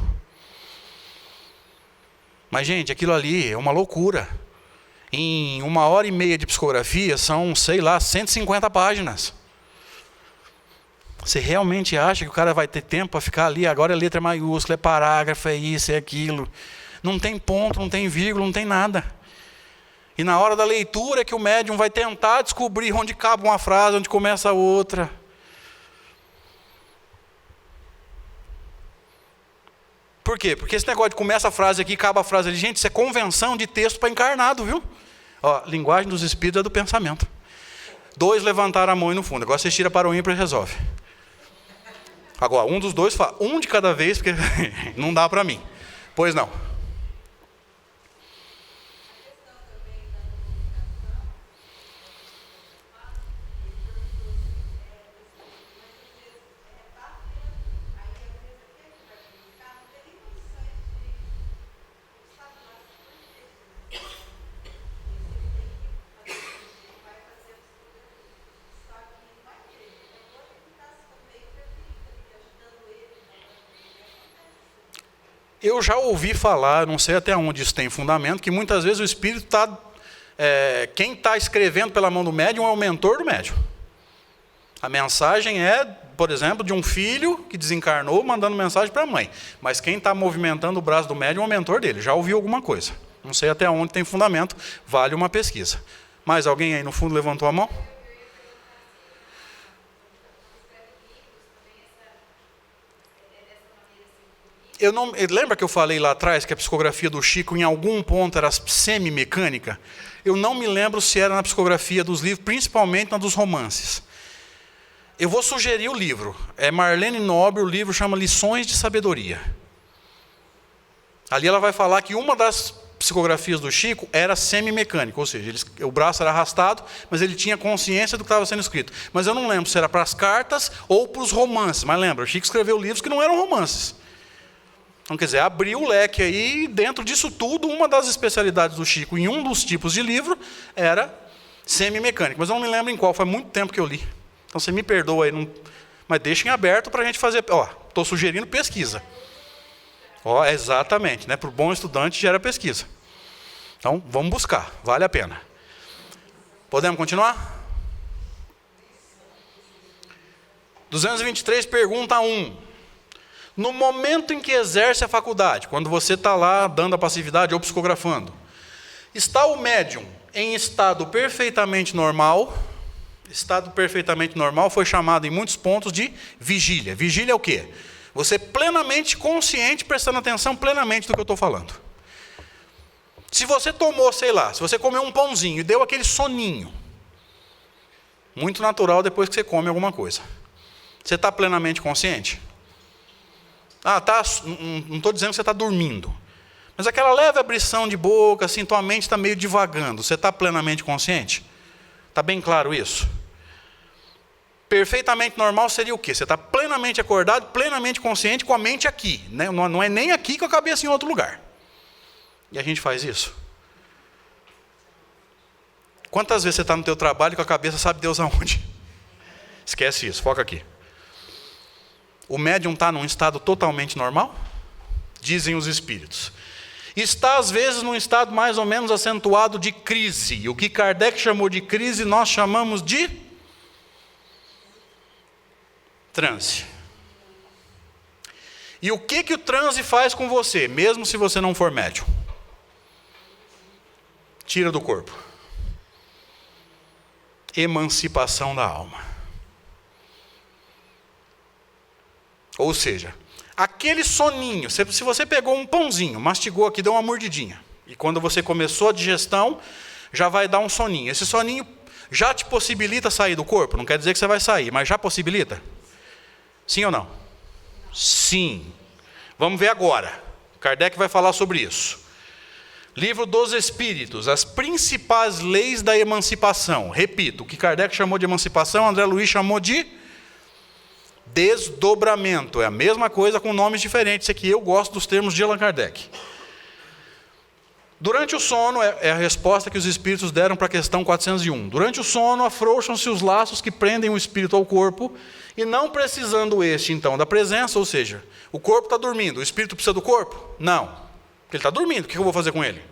Mas, gente, aquilo ali é uma loucura. Em 1h30 de psicografia, são, sei lá, 150 páginas. Você realmente acha que o cara vai ter tempo para ficar ali? Agora é letra maiúscula, é parágrafo, é isso, é aquilo. Não tem ponto, não tem vírgula, não tem nada. E na hora da leitura é que o médium vai tentar descobrir onde cabe uma frase, onde começa a outra. Por quê? Porque esse negócio de começa a frase aqui, acaba a frase ali. Gente, isso é convenção de texto para encarnado, viu? Ó, linguagem dos espíritos é do pensamento. 2 levantaram a mão e no fundo. Agora você tira para o ímpar e resolve. Agora, um dos dois fala, um de cada vez, porque não dá para mim. Pois não. Eu já ouvi falar, não sei até onde isso tem fundamento, que muitas vezes o espírito está... quem está escrevendo pela mão do médium é o mentor do médium. A mensagem é, por exemplo, de um filho que desencarnou mandando mensagem para a mãe. Mas quem está movimentando o braço do médium é o mentor dele. Já ouvi alguma coisa. Não sei até onde tem fundamento, vale uma pesquisa. Mais alguém aí no fundo levantou a mão? Lembra que eu falei lá atrás que a psicografia do Chico em algum ponto era semi-mecânica? Eu não me lembro se era na psicografia dos livros, principalmente na dos romances. Eu vou sugerir o livro. É Marlene Nobre, o livro chama Lições de Sabedoria. Ali ela vai falar que uma das psicografias do Chico era semi-mecânica, ou seja, o braço era arrastado, mas ele tinha consciência do que estava sendo escrito. Mas eu não lembro se era para as cartas ou para os romances. Mas lembra, o Chico escreveu livros que não eram romances. Então, quer dizer, abriu o leque aí, dentro disso tudo, uma das especialidades do Chico, em um dos tipos de livro, era semimecânica. Mas eu não me lembro em qual, faz muito tempo que eu li. Então, você me perdoa aí, não... mas deixem aberto para a gente fazer... Estou sugerindo pesquisa. Exatamente, né? Para o bom estudante gera pesquisa. Então, vamos buscar, vale a pena. Podemos continuar? 223, pergunta 1. No momento em que exerce a faculdade, quando você está lá dando a passividade ou psicografando, está o médium em estado perfeitamente normal? Estado perfeitamente normal foi chamado em muitos pontos de vigília. Vigília é o quê? Você plenamente consciente, prestando atenção plenamente do que eu estou falando. Se você tomou, sei lá, se você comeu um pãozinho e deu aquele soninho, muito natural depois que você come alguma coisa. Você está plenamente consciente? Não estou dizendo que você está dormindo. Mas aquela leve abrição de boca, assim, tua mente está meio divagando. Você está plenamente consciente? Está bem claro isso? Perfeitamente normal seria o quê? Você está plenamente acordado, plenamente consciente, com a mente aqui. Né? Não é nem aqui com a cabeça em outro lugar. E a gente faz isso. Quantas vezes você está no teu trabalho com a cabeça sabe Deus aonde? Esquece isso, foca aqui. O médium está num estado totalmente normal? Dizem os espíritos. Está, às vezes, num estado mais ou menos acentuado de crise. O que Kardec chamou de crise, nós chamamos de transe. E o que o transe faz com você, mesmo se você não for médium? Tira do corpo. Emancipação da alma. Ou seja, aquele soninho, se você pegou um pãozinho, mastigou aqui, deu uma mordidinha, e quando você começou a digestão, já vai dar um soninho. Esse soninho já te possibilita sair do corpo? Não quer dizer que você vai sair, mas já possibilita? Sim ou não? Sim. Vamos ver agora. Kardec vai falar sobre isso. Livro dos Espíritos, as principais leis da emancipação. Repito, o que Kardec chamou de emancipação, André Luiz chamou de desdobramento. É a mesma coisa com nomes diferentes. Isso aqui eu gosto dos termos de Allan Kardec. Durante o sono, é a resposta que os espíritos deram para a questão 401. Durante o sono, afrouxam-se os laços que prendem o espírito ao corpo, e não precisando este, então, da presença, ou seja, o corpo está dormindo, o espírito precisa do corpo? Não. Porque ele está dormindo, o que eu vou fazer com ele?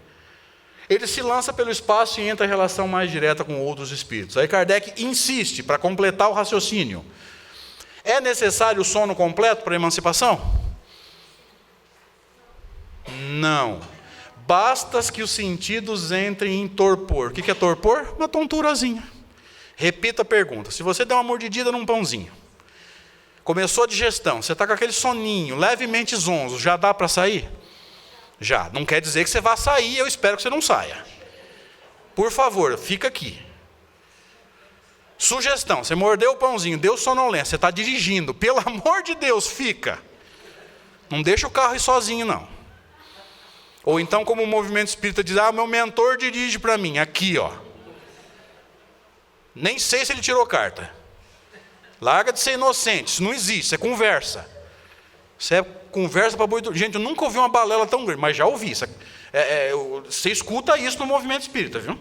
Ele se lança pelo espaço e entra em relação mais direta com outros espíritos. Aí Kardec insiste, para completar o raciocínio. É necessário o sono completo para a emancipação? Não. Basta que os sentidos entrem em torpor. O que é torpor? Uma tonturazinha. Repito a pergunta. Se você der uma mordidinha num pãozinho, começou a digestão, você está com aquele soninho, levemente zonzo, já dá para sair? Já. Não quer dizer que você vá sair, eu espero que você não saia. Por favor, fica aqui. Sugestão, você mordeu o pãozinho, deu sonolência, você está dirigindo, pelo amor de Deus, fica. Não deixa o carro ir sozinho, não. Ou então, como o movimento espírita diz, meu mentor dirige para mim, aqui, ó. Nem sei se ele tirou carta. Larga de ser inocente, isso não existe, isso é conversa. Isso é conversa para boi dormir. Gente, eu nunca ouvi uma balela tão grande, mas já ouvi. Você escuta isso no movimento espírita, viu?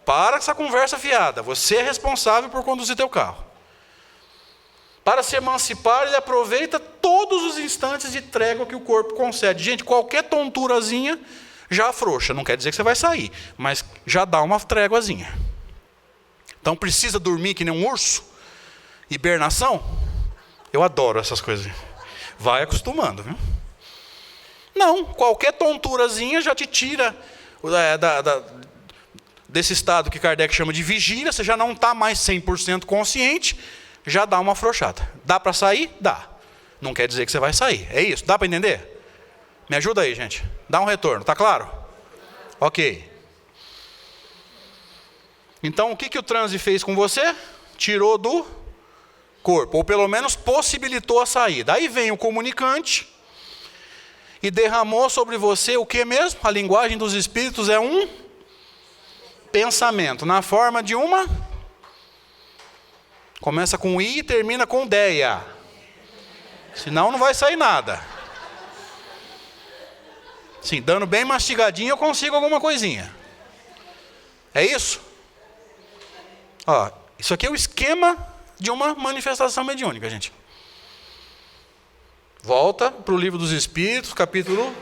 Para essa conversa fiada. Você é responsável por conduzir teu carro. Para se emancipar, ele aproveita todos os instantes de trégua que o corpo concede. Gente, qualquer tonturazinha já afrouxa. Não quer dizer que você vai sair, mas já dá uma tréguazinha. Então precisa dormir que nem um urso? Hibernação? Eu adoro essas coisas. Vai acostumando, viu? Não, qualquer tonturazinha já te tira desse estado que Kardec chama de vigília, você já não está mais 100% consciente, já dá uma afrouxada. Dá para sair? Dá. Não quer dizer que você vai sair. É isso, dá para entender? Me ajuda aí, gente. Dá um retorno, tá claro? Ok. Então, o que o transe fez com você? Tirou do corpo, ou pelo menos possibilitou a saída. Aí vem o comunicante e derramou sobre você o que mesmo? A linguagem dos espíritos é um pensamento, na forma de uma... Começa com I e termina com deia. Senão não vai sair nada. Sim, dando bem mastigadinho eu consigo alguma coisinha. É isso? Ó, isso aqui é o esquema de uma manifestação mediúnica, gente. Volta para o Livro dos Espíritos, capítulo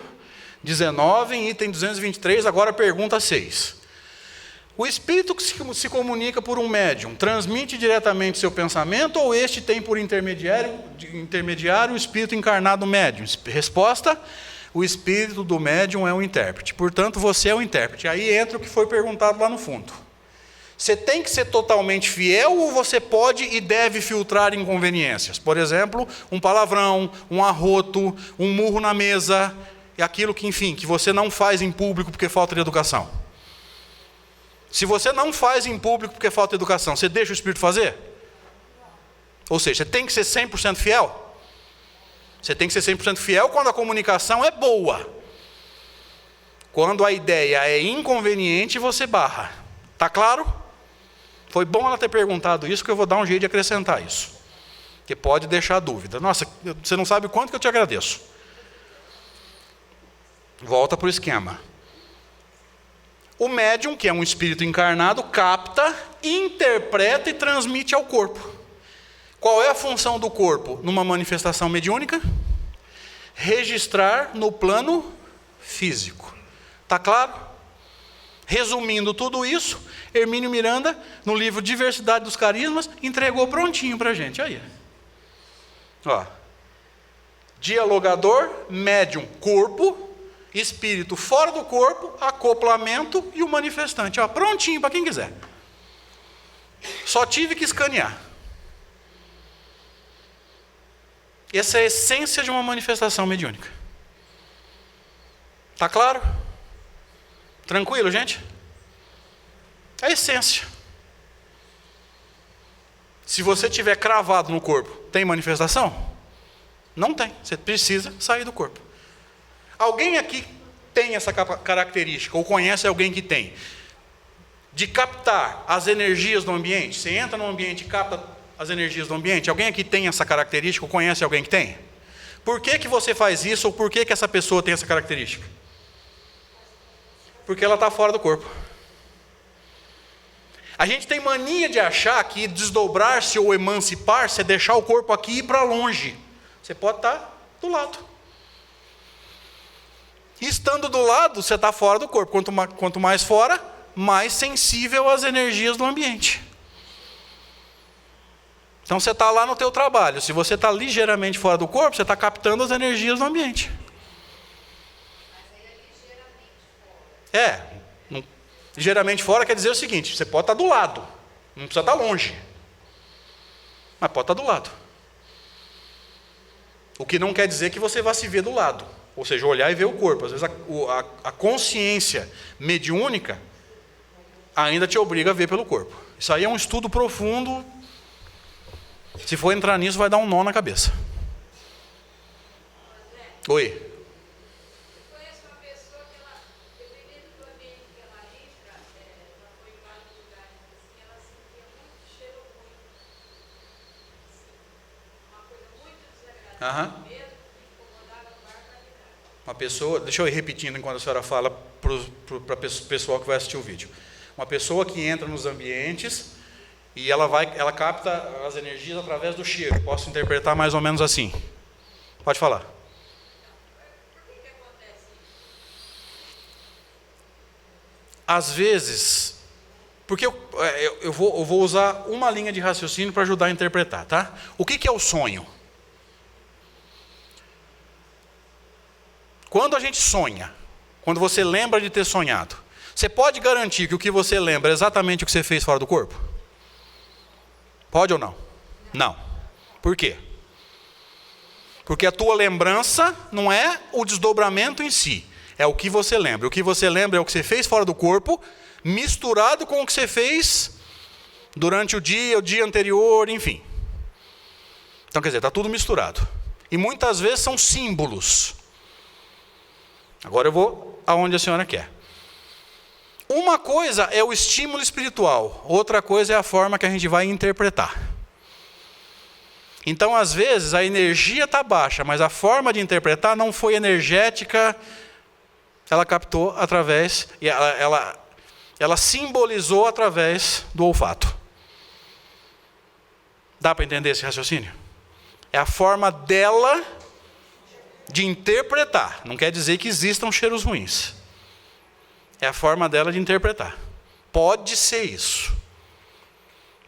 19, item 223, agora pergunta 6. O espírito que se comunica por um médium transmite diretamente seu pensamento ou este tem por intermediário o espírito encarnado médium? Resposta: o espírito do médium é o intérprete. Portanto, você é o intérprete. Aí entra o que foi perguntado lá no fundo. Você tem que ser totalmente fiel ou você pode e deve filtrar inconveniências? Por exemplo, um palavrão, um arroto, um murro na mesa, e aquilo que, enfim, que você não faz em público porque falta de educação. Se você não faz em público porque falta de educação, você deixa o espírito fazer? Ou seja, você tem que ser 100% fiel? Você tem que ser 100% fiel quando a comunicação é boa. Quando a ideia é inconveniente, você barra. Tá claro? Foi bom ela ter perguntado isso, que eu vou dar um jeito de acrescentar isso. Que pode deixar dúvida. Nossa, você não sabe o quanto que eu te agradeço. Volta para o esquema. O médium, que é um espírito encarnado, capta, interpreta e transmite ao corpo. Qual é a função do corpo numa manifestação mediúnica? Registrar no plano físico. Está claro? Resumindo tudo isso, Hermínio Miranda, no livro Diversidade dos Carismas, entregou prontinho para a gente. Aí. Ó. Dialogador, médium, corpo, espírito fora do corpo, acoplamento e o manifestante. Ó, prontinho para quem quiser. Só tive que escanear. Essa é a essência de uma manifestação mediúnica. Está claro? Tranquilo, gente? É a essência. Se você tiver cravado no corpo, tem manifestação? Não tem. Você precisa sair do corpo. Alguém aqui tem essa característica, ou conhece alguém que tem, de captar as energias do ambiente? Você entra no ambiente e capta as energias do ambiente? Alguém aqui tem essa característica, ou conhece alguém que tem? Por que você faz isso, ou por que essa pessoa tem essa característica? Porque ela está fora do corpo. A gente tem mania de achar que desdobrar-se ou emancipar-se é deixar o corpo aqui e ir para longe. Você pode estar do lado. E estando do lado, você está fora do corpo. Quanto mais fora, mais sensível às energias do ambiente. Então você está lá no teu trabalho. Se você está ligeiramente fora do corpo, você está captando as energias do ambiente. Ligeiramente fora quer dizer o seguinte: você pode estar do lado, não precisa estar longe, mas pode estar do lado. O que não quer dizer que você vá se ver do lado, ou seja, olhar e ver o corpo. Às vezes a consciência mediúnica ainda te obriga a ver pelo corpo. Isso aí é um estudo profundo. Se for entrar nisso, vai dar um nó na cabeça. Oi. Uma pessoa, deixa eu ir repetindo enquanto a senhora fala para o pessoal que vai assistir o vídeo. Uma pessoa que entra nos ambientes e ela capta as energias através do cheiro. Posso interpretar mais ou menos assim. Pode falar. Por que acontece isso? Às vezes, porque eu vou usar uma linha de raciocínio para ajudar a interpretar, tá? O que é o sonho? Quando a gente sonha, quando você lembra de ter sonhado, você pode garantir que o que você lembra é exatamente o que você fez fora do corpo? Pode ou não? Não. Por quê? Porque a tua lembrança não é o desdobramento em si, é o que você lembra. O que você lembra é o que você fez fora do corpo, misturado com o que você fez durante o dia anterior, enfim. Então, quer dizer, está tudo misturado. E muitas vezes são símbolos. Agora eu vou aonde a senhora quer. Uma coisa é o estímulo espiritual, outra coisa é a forma que a gente vai interpretar. Então, às vezes, a energia está baixa, mas a forma de interpretar não foi energética ela captou através, e ela simbolizou através do olfato. Dá para entender esse raciocínio? É a forma dela de interpretar. Não quer dizer que existam cheiros ruins. É a forma dela de interpretar. Pode ser isso.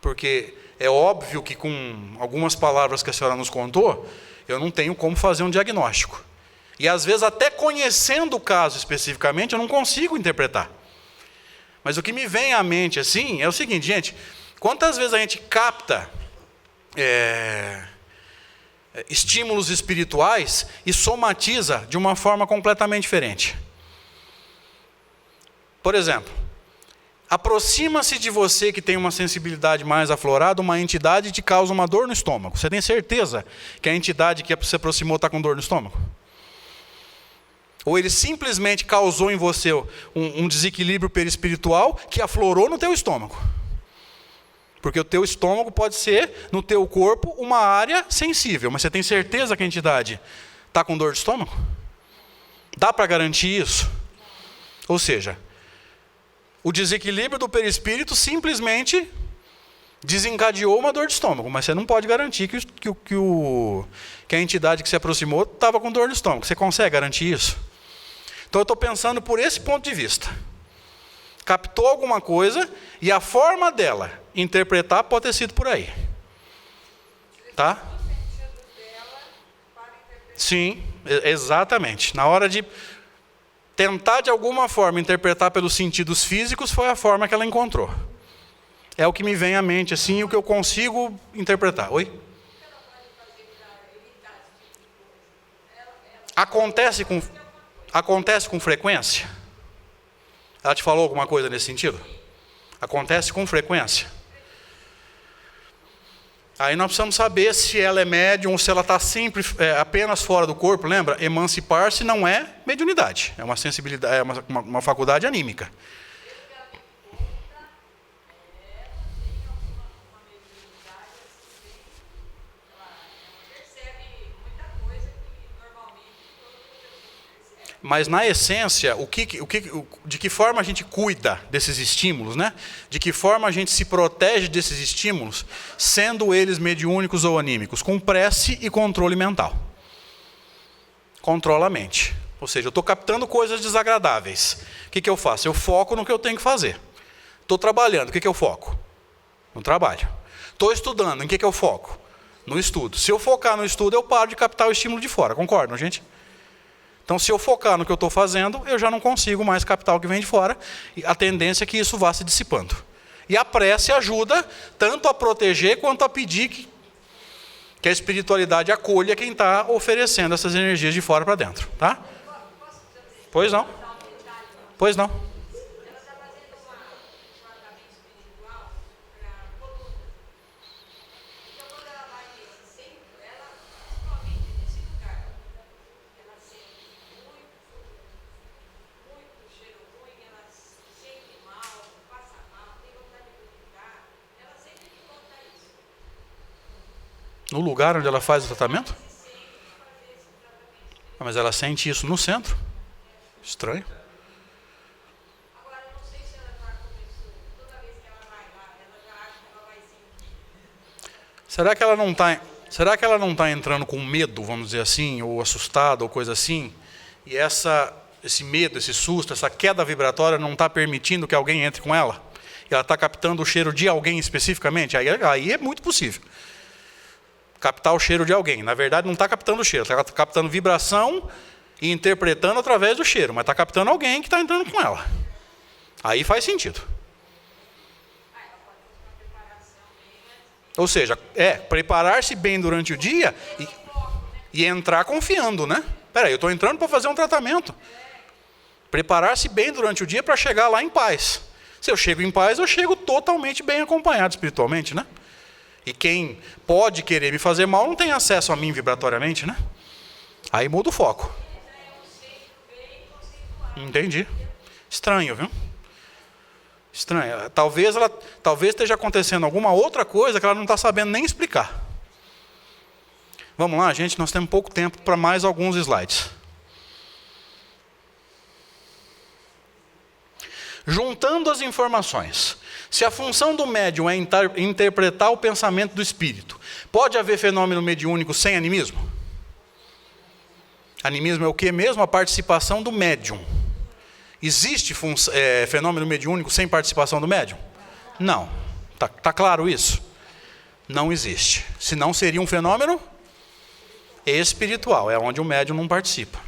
Porque é óbvio que com algumas palavras que a senhora nos contou, eu não tenho como fazer um diagnóstico. E às vezes até conhecendo o caso especificamente, eu não consigo interpretar. Mas o que me vem à mente assim é o seguinte, gente, quantas vezes a gente capta estímulos espirituais e somatiza de uma forma completamente diferente. Por exemplo, aproxima-se de você que tem uma sensibilidade mais aflorada, uma entidade e te causa uma dor no estômago. Você tem certeza que a entidade que se aproximou está com dor no estômago? Ou ele simplesmente causou em você um desequilíbrio perispiritual que aflorou no teu estômago? Porque o teu estômago pode ser, no teu corpo, uma área sensível. Mas você tem certeza que a entidade está com dor de estômago? Dá para garantir isso? Ou seja, o desequilíbrio do perispírito simplesmente desencadeou uma dor de estômago. Mas você não pode garantir que a entidade que se aproximou estava com dor de estômago. Você consegue garantir isso? Então eu estou pensando por esse ponto de vista. Captou alguma coisa e a forma dela interpretar pode ter sido por aí. Tá? Sim, exatamente. Na hora de tentar de alguma forma interpretar pelos sentidos físicos, foi a forma que ela encontrou. É o que me vem à mente, assim, o que eu consigo interpretar. Oi? Acontece com frequência? Ela te falou alguma coisa nesse sentido? Acontece com frequência? Aí nós precisamos saber se ela é médium ou se ela está sempre apenas fora do corpo. Lembra? Emancipar-se não é mediunidade. É uma sensibilidade, é uma faculdade anímica. Mas, na essência, de que forma a gente cuida desses estímulos, né? De que forma a gente se protege desses estímulos, sendo eles mediúnicos ou anímicos? Com prece e controle mental. Controla a mente. Ou seja, eu estou captando coisas desagradáveis. O que eu faço? Eu foco no que eu tenho que fazer. Estou trabalhando, o que eu foco? No trabalho. Estou estudando, em que eu foco? No estudo. Se eu focar no estudo, eu paro de captar o estímulo de fora. Concordam, gente? Então, se eu focar no que eu estou fazendo, eu já não consigo mais captar o que vem de fora. E a tendência é que isso vá se dissipando. E a prece ajuda tanto a proteger quanto a pedir que a espiritualidade acolha quem está oferecendo essas energias de fora para dentro. Tá? Pois não. Pois não. No lugar onde ela faz o tratamento? Ah, mas ela sente isso no centro? Estranho. Agora, não sei se ela já começou. Toda vez que ela vai lá, ela já acha que ela vai sentir. Será que ela não está entrando com medo, vamos dizer assim, ou assustada, ou coisa assim? E esse medo, esse susto, essa queda vibratória não está permitindo que alguém entre com ela? E ela está captando o cheiro de alguém especificamente? Aí é muito possível. Captar o cheiro de alguém. Na verdade, não está captando o cheiro, está captando vibração e interpretando através do cheiro, mas está captando alguém que está entrando com ela. Aí faz sentido. Ou seja, preparar-se bem durante o dia e entrar confiando, né? Peraí, eu estou entrando para fazer um tratamento. Preparar-se bem durante o dia para chegar lá em paz. Se eu chego em paz, eu chego totalmente bem acompanhado espiritualmente, né? E quem pode querer me fazer mal não tem acesso a mim vibratoriamente, né? Aí muda o foco. Entendi. Estranho, viu? Estranho. Talvez esteja acontecendo alguma outra coisa que ela não está sabendo nem explicar. Vamos lá, gente, nós temos pouco tempo para mais alguns slides. Juntando as informações, se a função do médium é interpretar o pensamento do espírito, pode haver fenômeno mediúnico sem animismo? Animismo é o que mesmo? A participação do médium. Existe fenômeno mediúnico sem participação do médium? Não. Tá claro isso? Não existe. Senão seria um fenômeno espiritual, é onde o médium não participa.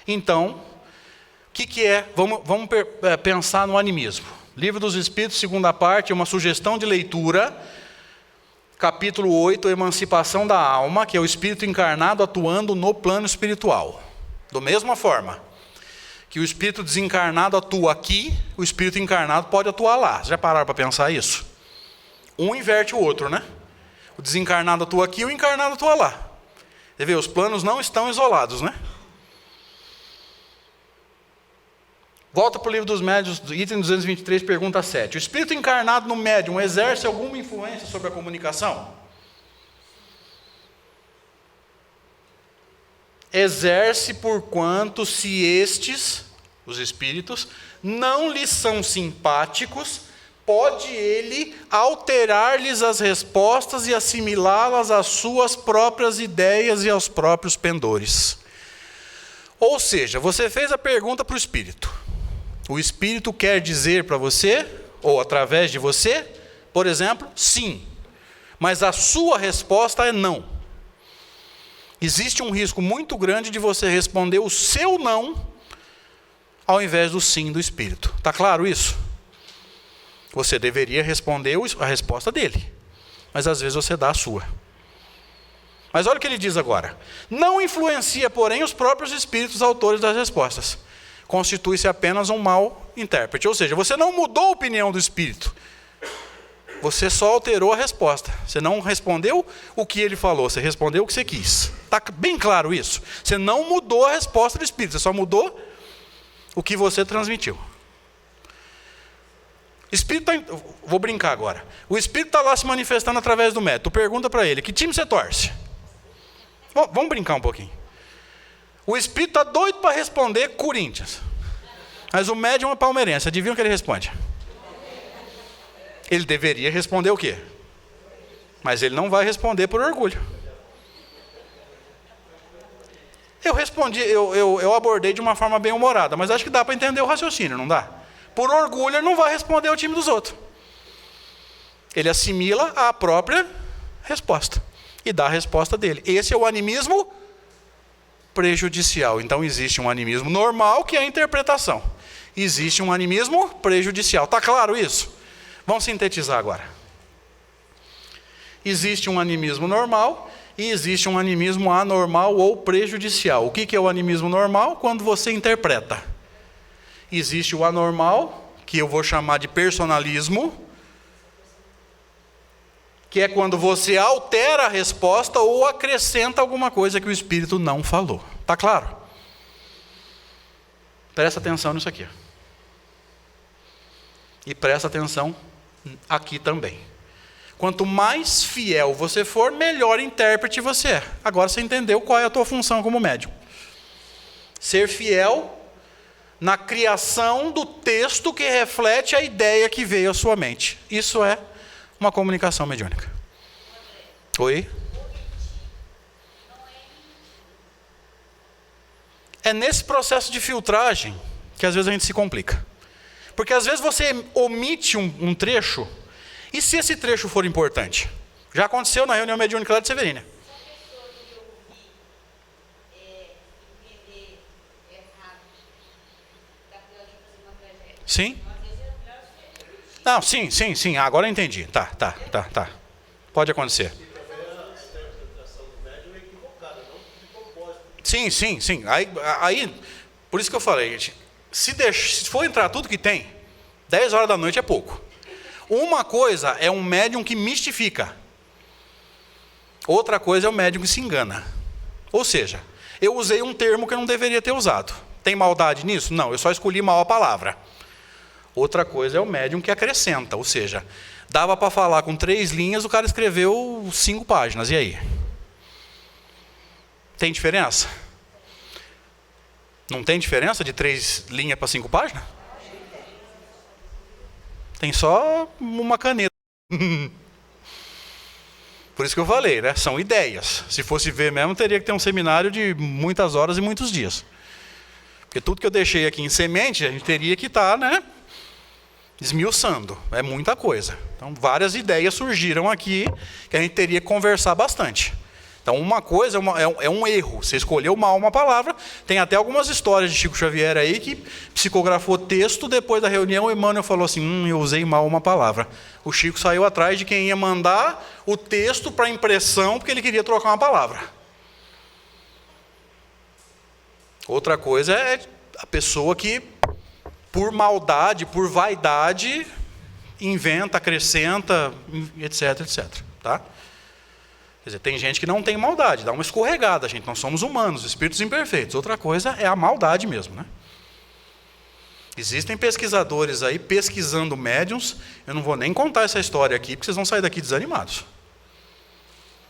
Então, o que é? Vamos pensar no animismo. Livro dos Espíritos, segunda parte, uma sugestão de leitura, capítulo 8, emancipação da alma, que é o espírito encarnado atuando no plano espiritual. Da mesma forma que o espírito desencarnado atua aqui, o espírito encarnado pode atuar lá. Vocês já pararam para pensar isso? Um inverte o outro, né? O desencarnado atua aqui, o encarnado atua lá. Você vê, os planos não estão isolados, né? Volta para o livro dos médiuns, item 223, pergunta 7. O espírito encarnado no médium exerce alguma influência sobre a comunicação? Exerce porquanto se estes, os espíritos, não lhes são simpáticos, pode ele alterar-lhes as respostas e assimilá-las às suas próprias ideias e aos próprios pendores. Ou seja, você fez a pergunta para o espírito. O espírito quer dizer para você, ou através de você, por exemplo, sim. Mas a sua resposta é não. Existe um risco muito grande de você responder o seu não, ao invés do sim do espírito. Está claro isso? Você deveria responder a resposta dele. Mas às vezes você dá a sua. Mas olha o que ele diz agora. Não influencia, porém, os próprios espíritos autores das respostas. Constitui-se apenas um mau intérprete. Ou seja, você não mudou a opinião do espírito. Você só alterou a resposta. Você não respondeu o que ele falou, você respondeu o que você quis. Está bem claro isso? Você não mudou a resposta do espírito, você só mudou o que você transmitiu. Espírito vou brincar agora. O espírito está lá se manifestando através do médium. Tu pergunta para ele, que time você torce? Vamos brincar um pouquinho. O espírito está doido para responder Corinthians. Mas o médium é palmeirense. Adivinha o que ele responde? Ele deveria responder o quê? Mas ele não vai responder por orgulho. Eu respondi, eu abordei de uma forma bem humorada, mas acho que dá para entender o raciocínio, não dá? Por orgulho, ele não vai responder ao time dos outros. Ele assimila a própria resposta e dá a resposta dele. Esse é o animismo prejudicial. Então existe um animismo normal, que é a interpretação. Existe um animismo prejudicial. Está claro isso? Vamos sintetizar agora. Existe um animismo normal e existe um animismo anormal ou prejudicial. O que é o animismo normal? Quando você interpreta. Existe o anormal, que eu vou chamar de personalismo, que é quando você altera a resposta ou acrescenta alguma coisa que o espírito não falou. Está claro? Presta atenção nisso aqui. E presta atenção aqui também. Quanto mais fiel você for, melhor intérprete você é. Agora você entendeu qual é a tua função como médium. Ser fiel na criação do texto que reflete a ideia que veio à sua mente. Isso é uma comunicação mediúnica. Oi? É nesse processo de filtragem que às vezes a gente se complica. Porque às vezes você omite um trecho, e se esse trecho for importante? Já aconteceu na reunião mediúnica lá de Severina. Sim? Não, sim. Agora eu entendi. Tá. Pode acontecer. Sim. Aí, por isso que eu falei, gente, se for entrar tudo que tem, 10 horas da noite é pouco. Uma coisa é um médium que mistifica. Outra coisa é o médium que se engana. Ou seja, eu usei um termo que eu não deveria ter usado. Tem maldade nisso? Não, eu só escolhi mal a palavra. Outra coisa é o médium que acrescenta, ou seja, dava para falar com 3 linhas, o cara escreveu 5 páginas, e aí? Tem diferença? Não tem diferença de 3 linhas para 5 páginas? Tem só uma caneta. Por isso que eu falei, né? São ideias. Se fosse ver mesmo, teria que ter um seminário de muitas horas e muitos dias. Porque tudo que eu deixei aqui em semente, a gente teria que estar, né, esmiuçando. É muita coisa. Então, várias ideias surgiram aqui que a gente teria que conversar bastante. Então, uma coisa é um erro. Você escolheu mal uma palavra. Tem até algumas histórias de Chico Xavier aí que psicografou texto, depois da reunião, o Emmanuel falou assim, eu usei mal uma palavra. O Chico saiu atrás de quem ia mandar o texto para impressão, porque ele queria trocar uma palavra. Outra coisa é a pessoa que, por maldade, por vaidade, inventa, acrescenta, etc, etc. Tá? Quer dizer, tem gente que não tem maldade, dá uma escorregada, gente. Nós somos humanos, espíritos imperfeitos. Outra coisa é a maldade mesmo, né? Existem pesquisadores aí pesquisando médiuns. Eu não vou nem contar essa história aqui, porque vocês vão sair daqui desanimados.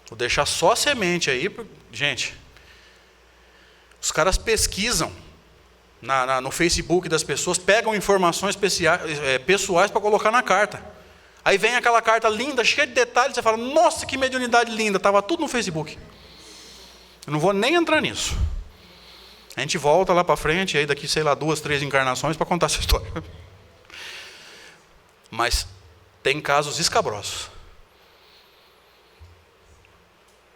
Vou deixar só a semente aí. Gente, os caras pesquisam no Facebook das pessoas, pegam informações pessoais para colocar na carta. Aí vem aquela carta linda, cheia de detalhes, você fala, nossa, que mediunidade linda, estava tudo no Facebook. Eu não vou nem entrar nisso. A gente volta lá para frente, aí daqui, sei lá, 2, 3 encarnações para contar essa história. Mas tem casos escabrosos.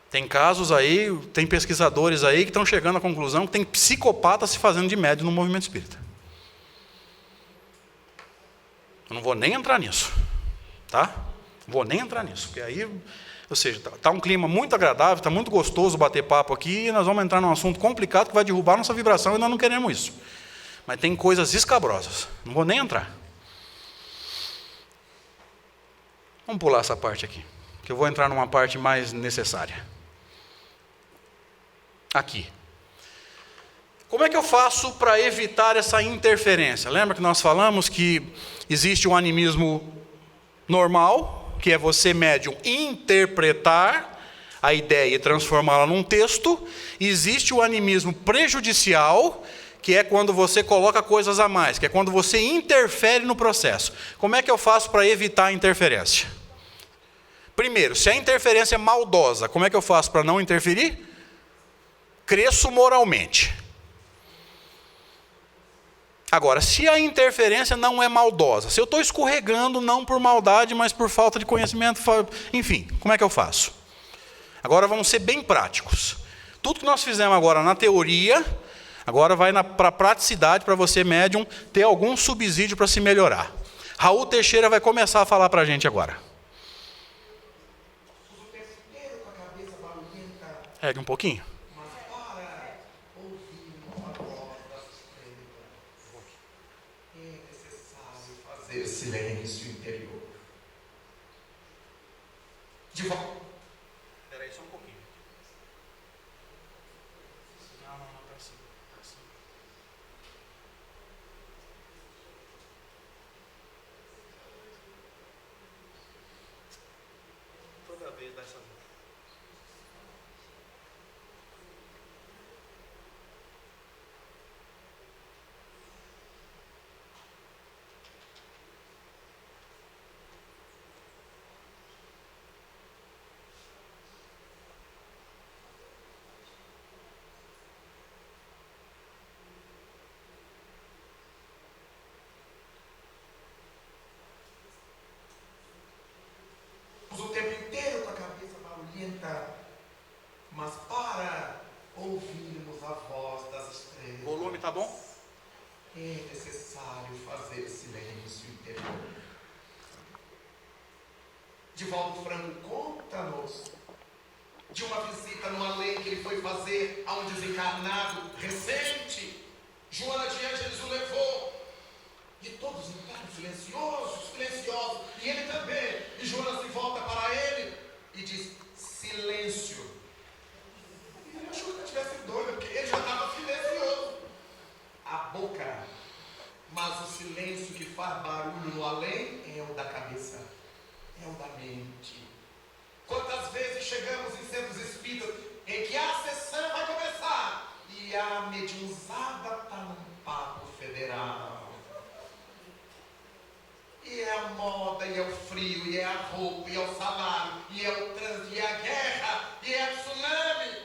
Tem casos aí, tem pesquisadores aí que estão chegando à conclusão que tem psicopatas se fazendo de médium no movimento espírita. Eu não vou nem entrar nisso. Tá? Não vou nem entrar nisso, porque aí, ou seja, está um clima muito agradável, está muito gostoso bater papo aqui, e nós vamos entrar num assunto complicado que vai derrubar nossa vibração e nós não queremos isso. Mas tem coisas escabrosas, não vou nem entrar. Vamos pular essa parte aqui, que eu vou entrar numa parte mais necessária. Aqui. Como é que eu faço para evitar essa interferência? Lembra que nós falamos que existe um animismo normal, que é você, médium, interpretar a ideia e transformá-la num texto. E existe o animismo prejudicial, que é quando você coloca coisas a mais, que é quando você interfere no processo. Como é que eu faço para evitar a interferência? Primeiro, se a interferência é maldosa, como é que eu faço para não interferir? Cresço moralmente. Agora, se a interferência não é maldosa, se eu estou escorregando não por maldade, mas por falta de conhecimento, enfim, como é que eu faço? Agora vamos ser bem práticos. Tudo que nós fizemos agora na teoria, agora vai para a praticidade, para você, médium, ter algum subsídio para se melhorar. Raul Teixeira vai começar a falar para a gente agora. Regue um pouquinho. Silêncio interior. De volta. Espera aí só um pouquinho. Não, tá assim. Tá assim. Toda vez dessa vez. O tempo inteiro com a cabeça barulhenta, mas para ouvirmos a voz das estrelas. O volume tá bom? É necessário fazer silêncio interior. Divaldo Franco conta-nos de uma visita no além que ele foi fazer a um desencarnado recente. Joana de Ângeles o levou. E todos entraram silenciosos, silenciosos. E ele também. E Joana se volta para ele e diz, silêncio. E ele achou que eu estivesse doido, porque ele já estava silencioso. A boca. Mas o silêncio que faz barulho no além é o da cabeça. É o da mente. Quantas vezes chegamos em centros espíritas em que a sessão vai começar e a mediunzada está num papo federal. E é a roupa, e é o salário, e é o trânsito, e é a guerra, e é a tsunami.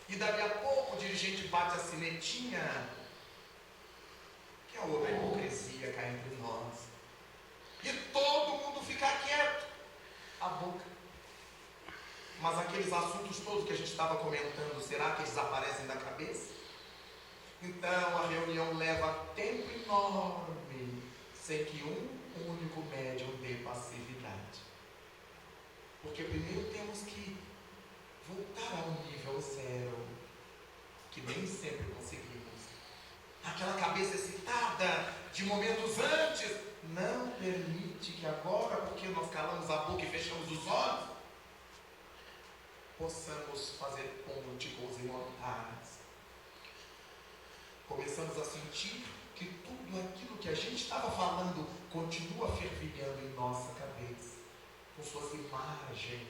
E daqui a pouco o dirigente bate a sinetinha, que é outra hipocrisia cá entre nós. E todo mundo fica quieto, a boca. Mas aqueles assuntos todos que a gente estava comentando, será que eles aparecem da cabeça? Então a reunião leva tempo enorme, sem que um único médium dê passividade. Porque primeiro temos que voltar ao nível zero, que nem sempre conseguimos. Aquela cabeça excitada de momentos antes não permite que agora, porque nós calamos a boca e fechamos os olhos, possamos fazer ponte com os imortais. Começamos a sentir que tudo aquilo que a gente estava falando continua fervilhando em nossa cabeça, com suas imagens,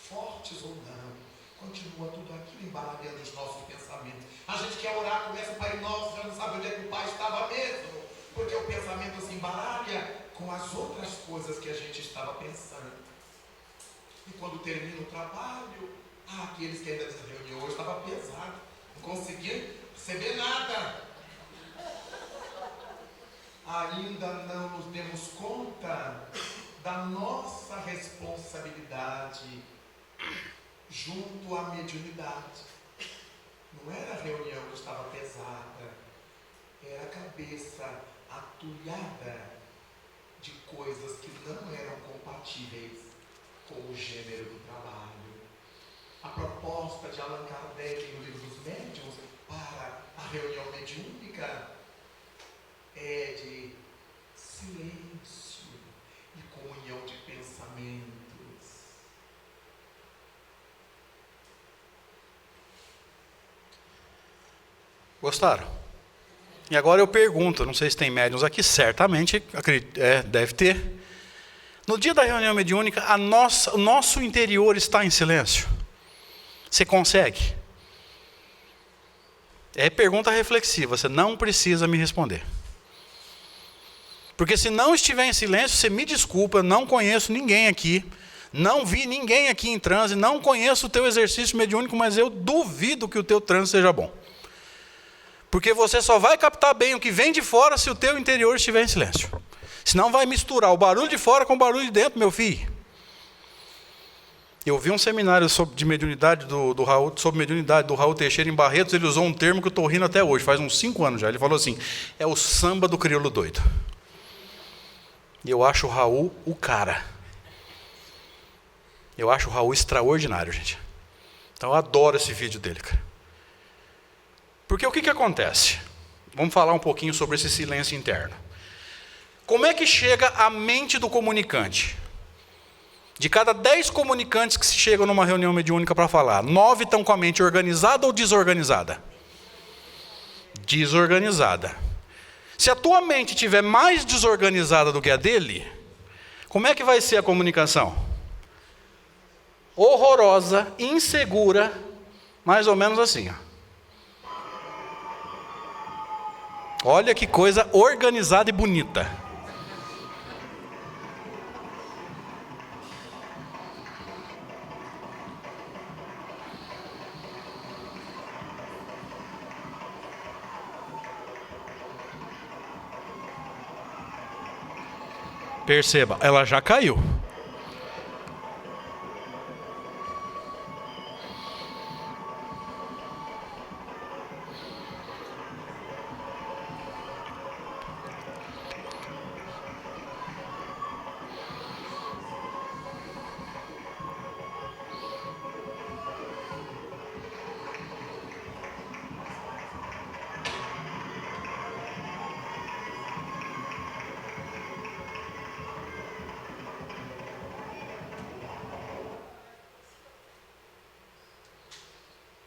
fortes ou não, continua tudo aquilo embaralhando os nossos pensamentos. A gente quer orar, começa o Pai Nosso, já não sabe onde é que o Pai estava mesmo, porque o pensamento se embaralha com as outras coisas que a gente estava pensando. E quando termina o trabalho, aqueles que ainda se reuniam hoje estava pesado, não conseguiam receber nada. Ainda não nos demos conta da nossa responsabilidade junto à mediunidade. Não era a reunião que estava pesada, era a cabeça atulhada de coisas que não eram compatíveis com o gênero do trabalho. A proposta de Allan Kardec no Livro dos Médiuns para a reunião mediúnica é de silêncio e comunhão de pensamentos. Gostaram? E agora eu pergunto, não sei se tem médiuns aqui, certamente, deve ter. No dia da reunião mediúnica, o nosso interior está em silêncio? Você consegue? É pergunta reflexiva, você não precisa me responder. Porque se não estiver em silêncio, você me desculpa, não conheço ninguém aqui, não vi ninguém aqui em transe, não conheço o teu exercício mediúnico, mas eu duvido que o teu transe seja bom. Porque você só vai captar bem o que vem de fora se o teu interior estiver em silêncio. Senão vai misturar o barulho de fora com o barulho de dentro, meu filho. Eu vi um seminário sobre mediunidade do Raul Teixeira em Barretos, ele usou um termo que eu estou rindo até hoje, faz uns 5 anos já. Ele falou assim, é o samba do crioulo doido. E eu acho o Raul o cara. Eu acho o Raul extraordinário, gente. Então eu adoro esse vídeo dele, cara. Porque o que acontece? Vamos falar um pouquinho sobre esse silêncio interno. Como é que chega a mente do comunicante? De cada 10 comunicantes que se chegam numa reunião mediúnica para falar, 9 estão com a mente organizada ou desorganizada? Desorganizada. Se a tua mente estiver mais desorganizada do que a dele, como é que vai ser a comunicação? Horrorosa, insegura, mais ou menos assim. Olha que coisa organizada e bonita. Perceba, ela já caiu.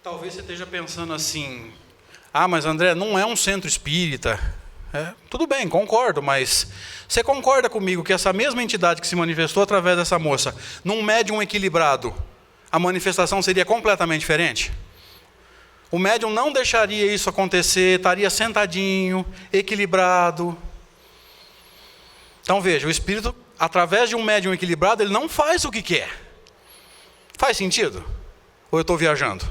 Talvez você esteja pensando assim, mas André, não é um centro espírita. Tudo bem, concordo, mas você concorda comigo que essa mesma entidade que se manifestou através dessa moça, num médium equilibrado, a manifestação seria completamente diferente? O médium não deixaria isso acontecer, estaria sentadinho, equilibrado. Então veja, o espírito através de um médium equilibrado, ele não faz o que quer. Faz sentido? Ou eu estou viajando?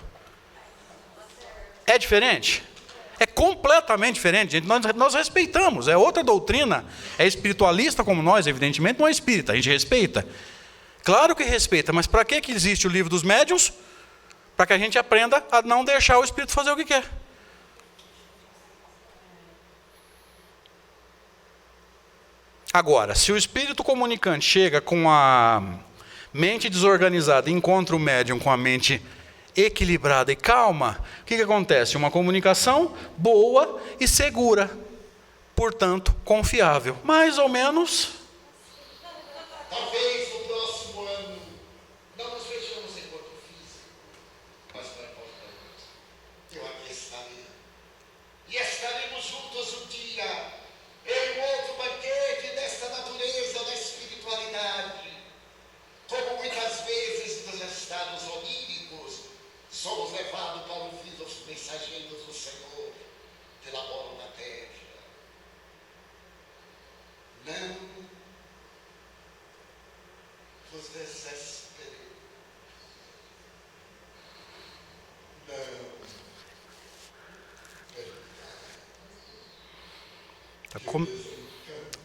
É diferente? É completamente diferente, gente. Nós respeitamos, é outra doutrina, é espiritualista como nós, evidentemente, não é espírita, a gente respeita. Claro que respeita, mas para que existe o livro dos médiuns? Para que a gente aprenda a não deixar o espírito fazer o que quer. Agora, se o espírito comunicante chega com a mente desorganizada e encontra o médium com a mente equilibrada e calma, o que acontece? Uma comunicação boa e segura, portanto, confiável. Mais ou menos. Talvez no próximo ano não nos vejamos em corpo físico, mas não é importante. Eu aqui estarei. E estaremos juntos um dia em um outro banquete desta natureza da espiritualidade. Como muitas vezes nos estados oníricos, somos levados para ouvir os mensageiros do Senhor que laboram na terra. Não vos desesperei. Não. Está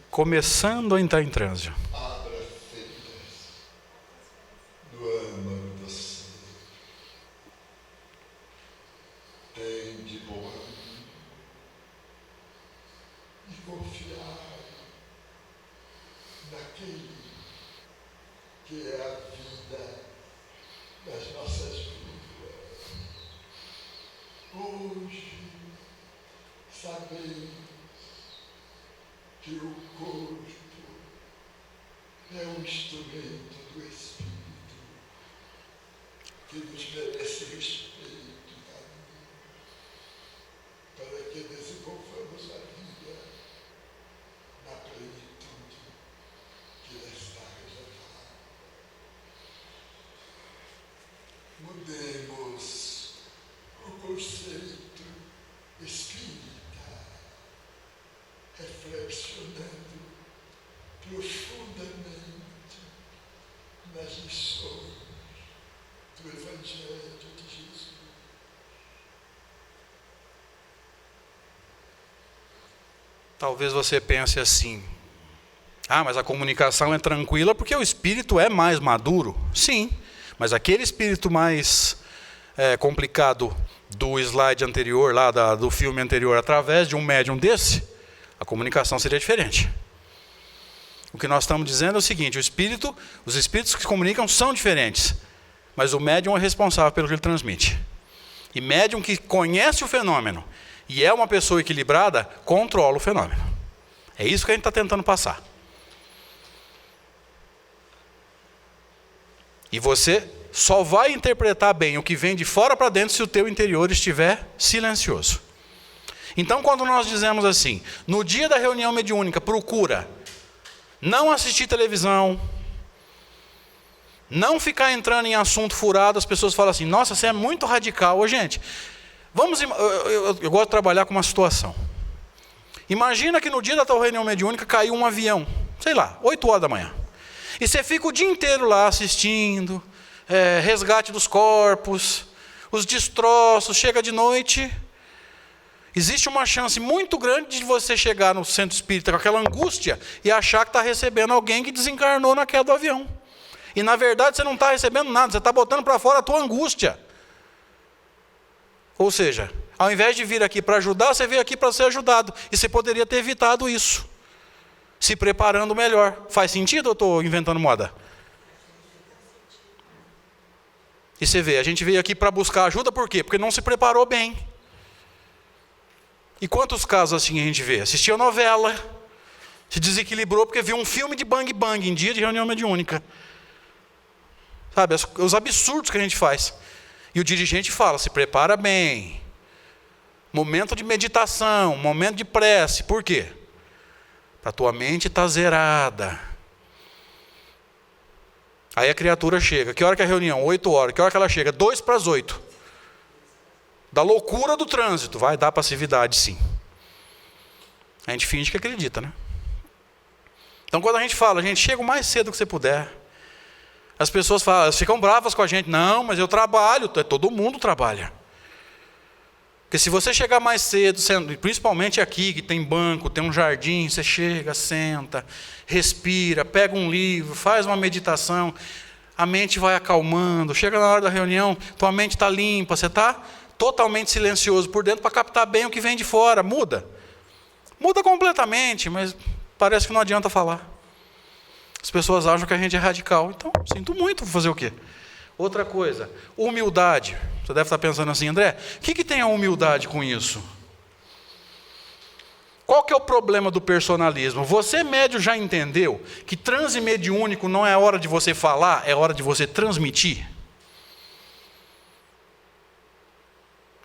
começando a entrar em transe. Abra feiras no âmago do ser. Tem de bom ânimo e confiar naquele que é a vida das nossas vidas. Hoje sabeis que o corpo é um instrumento do Espírito que nos merece respeito e carinho, para que desenvolvamos a vida na plenitude que lhe está reservada. Mudemos o conceito espírita, reflexionando profundamente nas lições do Evangelho de Jesus. Talvez você pense assim: ah, mas a comunicação é tranquila porque o espírito é mais maduro. Sim, mas aquele espírito mais complicado do slide anterior, lá do filme anterior, através de um médium desse, a comunicação seria diferente. O que nós estamos dizendo é o seguinte: os espíritos que se comunicam são diferentes, mas o médium é responsável pelo que ele transmite. E médium que conhece o fenômeno e é uma pessoa equilibrada, controla o fenômeno. É isso que a gente está tentando passar. E você só vai interpretar bem o que vem de fora para dentro se o teu interior estiver silencioso. Então, quando nós dizemos assim, no dia da reunião mediúnica, procura não assistir televisão, não ficar entrando em assunto furado, as pessoas falam assim: nossa, você é muito radical. Ô, gente, eu gosto de trabalhar com uma situação. Imagina que no dia da tua reunião mediúnica caiu um avião, sei lá, 8 horas da manhã. E você fica o dia inteiro lá assistindo, resgate dos corpos, os destroços, chega de noite. Existe uma chance muito grande de você chegar no centro espírita com aquela angústia e achar que está recebendo alguém que desencarnou na queda do avião. E na verdade você não está recebendo nada, você está botando para fora a tua angústia. Ou seja, ao invés de vir aqui para ajudar, você veio aqui para ser ajudado. E você poderia ter evitado isso, se preparando melhor. Faz sentido ou estou inventando moda? E você vê, a gente veio aqui para buscar ajuda, por quê? Porque não se preparou bem. E quantos casos assim a gente vê? Assistiu a novela, se desequilibrou porque viu um filme de bang bang em dia de reunião mediúnica. Sabe, os absurdos que a gente faz. E o dirigente fala: se prepara bem. Momento de meditação, momento de prece. Por quê? Para a tua mente estar zerada. Aí a criatura chega. Que hora que é a reunião? 8 horas. Que hora que ela chega? 2 para as 8. Da loucura do trânsito. Vai dar passividade, sim. A gente finge que acredita, né? Então, quando a gente fala, gente, chega o mais cedo que você puder. As pessoas falam, elas ficam bravas com a gente. Não, mas eu trabalho. Todo mundo trabalha. Porque se você chegar mais cedo, principalmente aqui, que tem banco, tem um jardim, você chega, senta, respira, pega um livro, faz uma meditação, a mente vai acalmando, chega na hora da reunião, tua mente está limpa, você está totalmente silencioso por dentro para captar bem o que vem de fora. Muda completamente, mas parece que não adianta falar. As pessoas acham que a gente é radical, então sinto muito, vou fazer o quê? Outra coisa, humildade. Você deve estar pensando assim, André, o que tem a humildade com isso? Qual que é o problema do personalismo? Você, médium, já entendeu que transe mediúnico não é hora de você falar, é hora de você transmitir?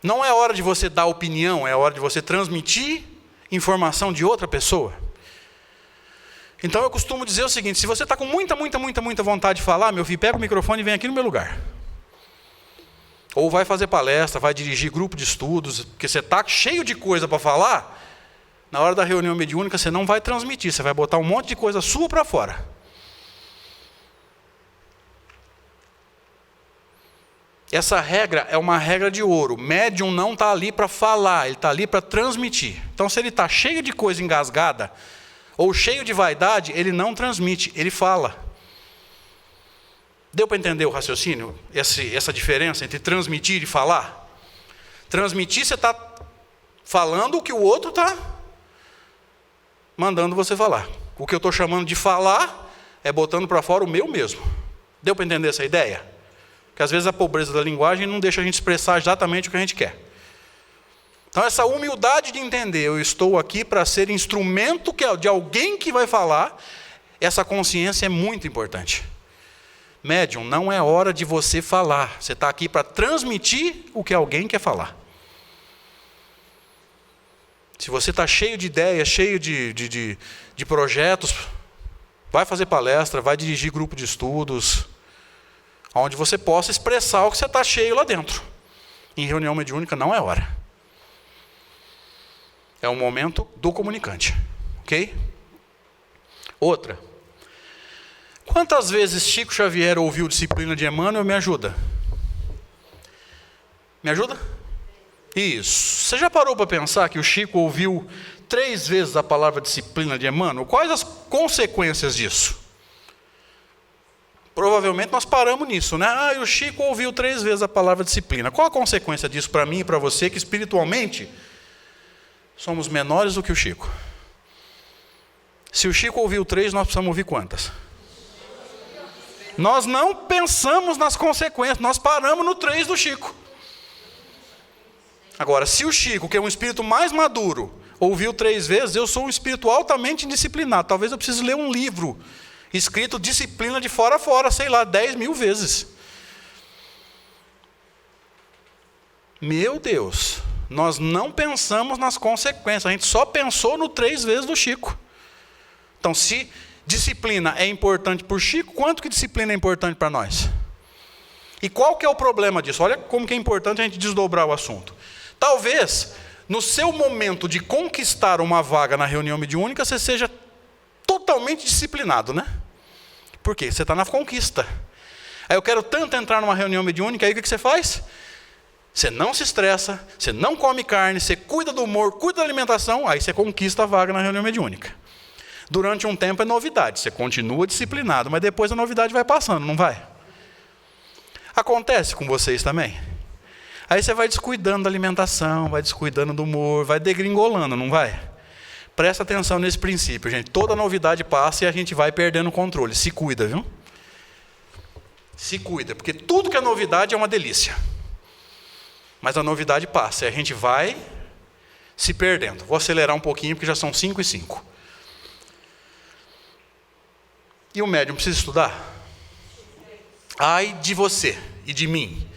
Não é hora de você dar opinião, é hora de você transmitir informação de outra pessoa. Então eu costumo dizer o seguinte, se você está com muita vontade de falar, meu filho, pega o microfone e vem aqui no meu lugar. Ou vai fazer palestra, vai dirigir grupo de estudos, porque você está cheio de coisa para falar, na hora da reunião mediúnica você não vai transmitir, você vai botar um monte de coisa sua para fora. Essa regra é uma regra de ouro. O médium não está ali para falar, ele está ali para transmitir. Então se ele está cheio de coisa engasgada, ou cheio de vaidade, ele não transmite, ele fala. Deu para entender o raciocínio? Essa diferença entre transmitir e falar? Transmitir, você está falando o que o outro está mandando você falar. O que eu estou chamando de falar é botando para fora o meu mesmo. Deu para entender essa ideia? Porque às vezes a pobreza da linguagem não deixa a gente expressar exatamente o que a gente quer. Então essa humildade de entender, eu estou aqui para ser instrumento de alguém que vai falar, essa consciência é muito importante. Médium, não é hora de você falar, você está aqui para transmitir o que alguém quer falar. Se você está cheio de ideias, cheio de projetos, vai fazer palestra, vai dirigir grupo de estudos, onde você possa expressar o que você está cheio lá dentro. Em reunião mediúnica não é hora. É o momento do comunicante, ok? Outra. Quantas vezes Chico Xavier ouviu Disciplina de Emmanuel? Me ajuda. Me ajuda? Isso. Você já parou para pensar que o Chico ouviu 3 vezes a palavra disciplina de Emmanuel? Quais as consequências disso? Provavelmente nós paramos nisso, né? O Chico ouviu 3 vezes a palavra disciplina. Qual a consequência disso para mim e para você, que espiritualmente somos menores do que o Chico? Se o Chico ouviu 3, nós precisamos ouvir quantas? Nós não pensamos nas consequências, nós paramos no 3 do Chico. Agora, se o Chico, que é um espírito mais maduro, ouviu 3 vezes, eu sou um espírito altamente indisciplinado. Talvez eu precise ler um livro escrito disciplina de fora a fora, sei lá, 10.000 vezes. Meu Deus, nós não pensamos nas consequências, a gente só pensou no 3 vezes do Chico. Então, se disciplina é importante para o Chico, quanto que disciplina é importante para nós? E qual que é o problema disso? Olha como que é importante a gente desdobrar o assunto. Talvez, no seu momento de conquistar uma vaga na reunião mediúnica, você seja totalmente disciplinado, né? Por quê? Você está na conquista. Aí eu quero tanto entrar numa reunião mediúnica, aí o que você faz? Você não se estressa, você não come carne, você cuida do humor, cuida da alimentação, aí você conquista a vaga na reunião mediúnica. Durante um tempo é novidade, você continua disciplinado, mas depois a novidade vai passando, não vai? Acontece com vocês também? Aí você vai descuidando da alimentação, vai descuidando do humor, vai degringolando, não vai? Presta atenção nesse princípio, gente. Toda novidade passa e a gente vai perdendo o controle. Se cuida, viu? Se cuida, porque tudo que é novidade é uma delícia. Mas a novidade passa e a gente vai se perdendo. Vou acelerar um pouquinho, porque já são 5:05. E o médium precisa estudar? Ai de você e de mim,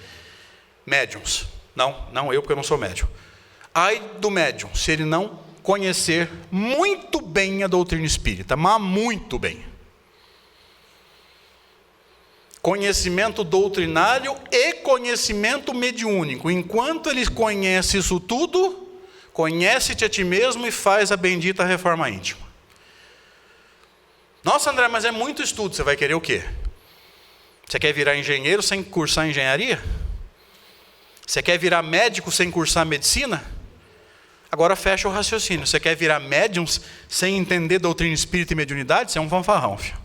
médiums. Não eu, porque eu não sou médium. Ai do médium, se ele não conhecer muito bem a doutrina espírita, mas muito bem. Conhecimento doutrinário e conhecimento mediúnico. Enquanto ele conhece isso tudo, conhece-te a ti mesmo e faz a bendita reforma íntima. Nossa, André, mas é muito estudo. Você vai querer o quê? Você quer virar engenheiro sem cursar engenharia? Você quer virar médico sem cursar medicina? Agora fecha o raciocínio. Você quer virar médium sem entender doutrina espírita e mediunidade? Você é um fanfarrão, filho.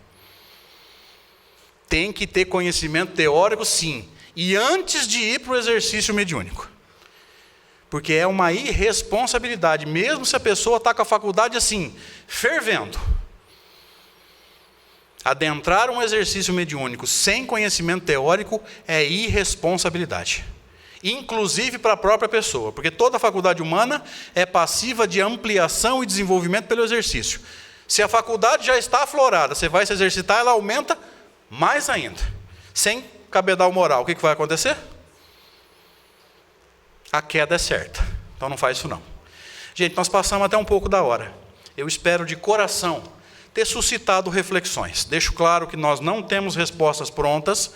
Tem que ter conhecimento teórico, sim. E antes de ir para o exercício mediúnico. Porque é uma irresponsabilidade, mesmo se a pessoa está com a faculdade assim, fervendo. Adentrar um exercício mediúnico sem conhecimento teórico é irresponsabilidade. Inclusive para a própria pessoa, porque toda faculdade humana é passiva de ampliação e desenvolvimento pelo exercício. Se a faculdade já está aflorada, você vai se exercitar, ela aumenta mais ainda. Sem cabedal moral, o que vai acontecer? A queda é certa. Então não faz isso não. Gente, nós passamos até um pouco da hora. Eu espero de coração ter suscitado reflexões. Deixo claro que nós não temos respostas prontas,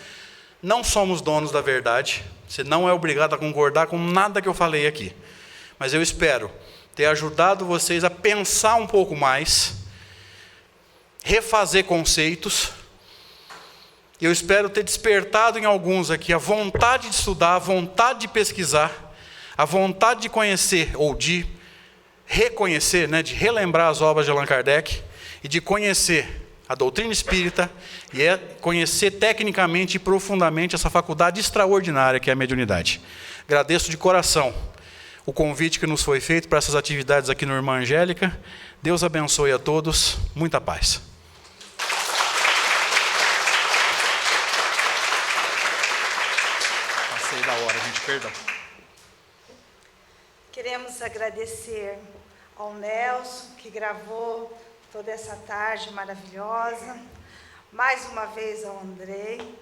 não somos donos da verdade, você não é obrigado a concordar com nada que eu falei aqui. Mas eu espero ter ajudado vocês a pensar um pouco mais, refazer conceitos. Eu espero ter despertado em alguns aqui a vontade de estudar, a vontade de pesquisar, a vontade de conhecer, ou de reconhecer, de relembrar as obras de Allan Kardec, e de conhecer a doutrina espírita, e conhecer tecnicamente e profundamente essa faculdade extraordinária que é a mediunidade. Agradeço de coração o convite que nos foi feito para essas atividades aqui no Irmã Angélica. Deus abençoe a todos, muita paz. Passei da hora, gente, perdão. Queremos agradecer ao Nelson, que gravou toda essa tarde maravilhosa. Mais uma vez ao Andrei.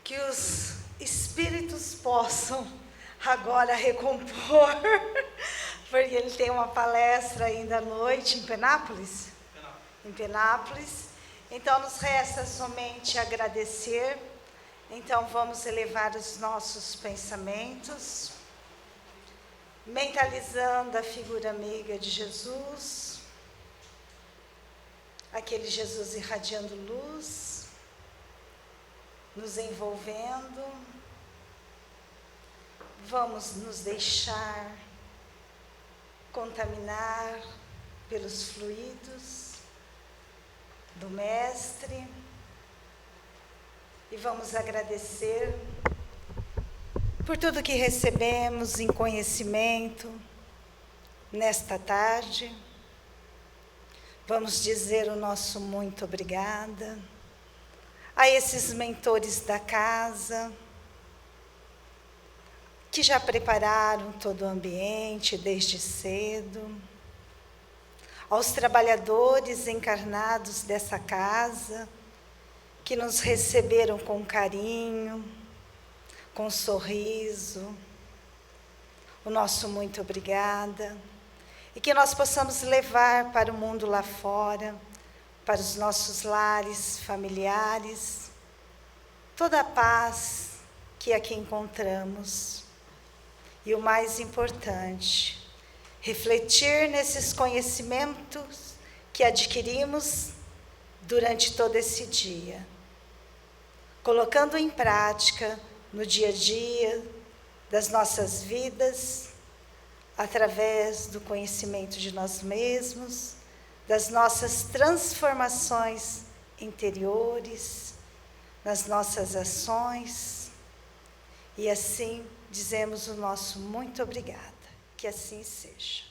Que os espíritos possam agora recompor, porque ele tem uma palestra ainda à noite em Penápolis. Em Penápolis. Então, nos resta somente agradecer. Então, vamos elevar os nossos pensamentos, mentalizando a figura amiga de Jesus, aquele Jesus irradiando luz, nos envolvendo. Vamos nos deixar contaminar pelos fluidos do Mestre e vamos agradecer por tudo que recebemos em conhecimento nesta tarde. Vamos dizer o nosso muito obrigada a esses mentores da casa, que já prepararam todo o ambiente desde cedo, aos trabalhadores encarnados dessa casa, que nos receberam com carinho, com sorriso, o nosso muito obrigada, e que nós possamos levar para o mundo lá fora, para os nossos lares familiares, toda a paz que aqui encontramos. E o mais importante, refletir nesses conhecimentos que adquirimos durante todo esse dia, colocando em prática no dia a dia das nossas vidas, através do conhecimento de nós mesmos, das nossas transformações interiores, nas nossas ações, e assim dizemos o nosso muito obrigada, que assim seja.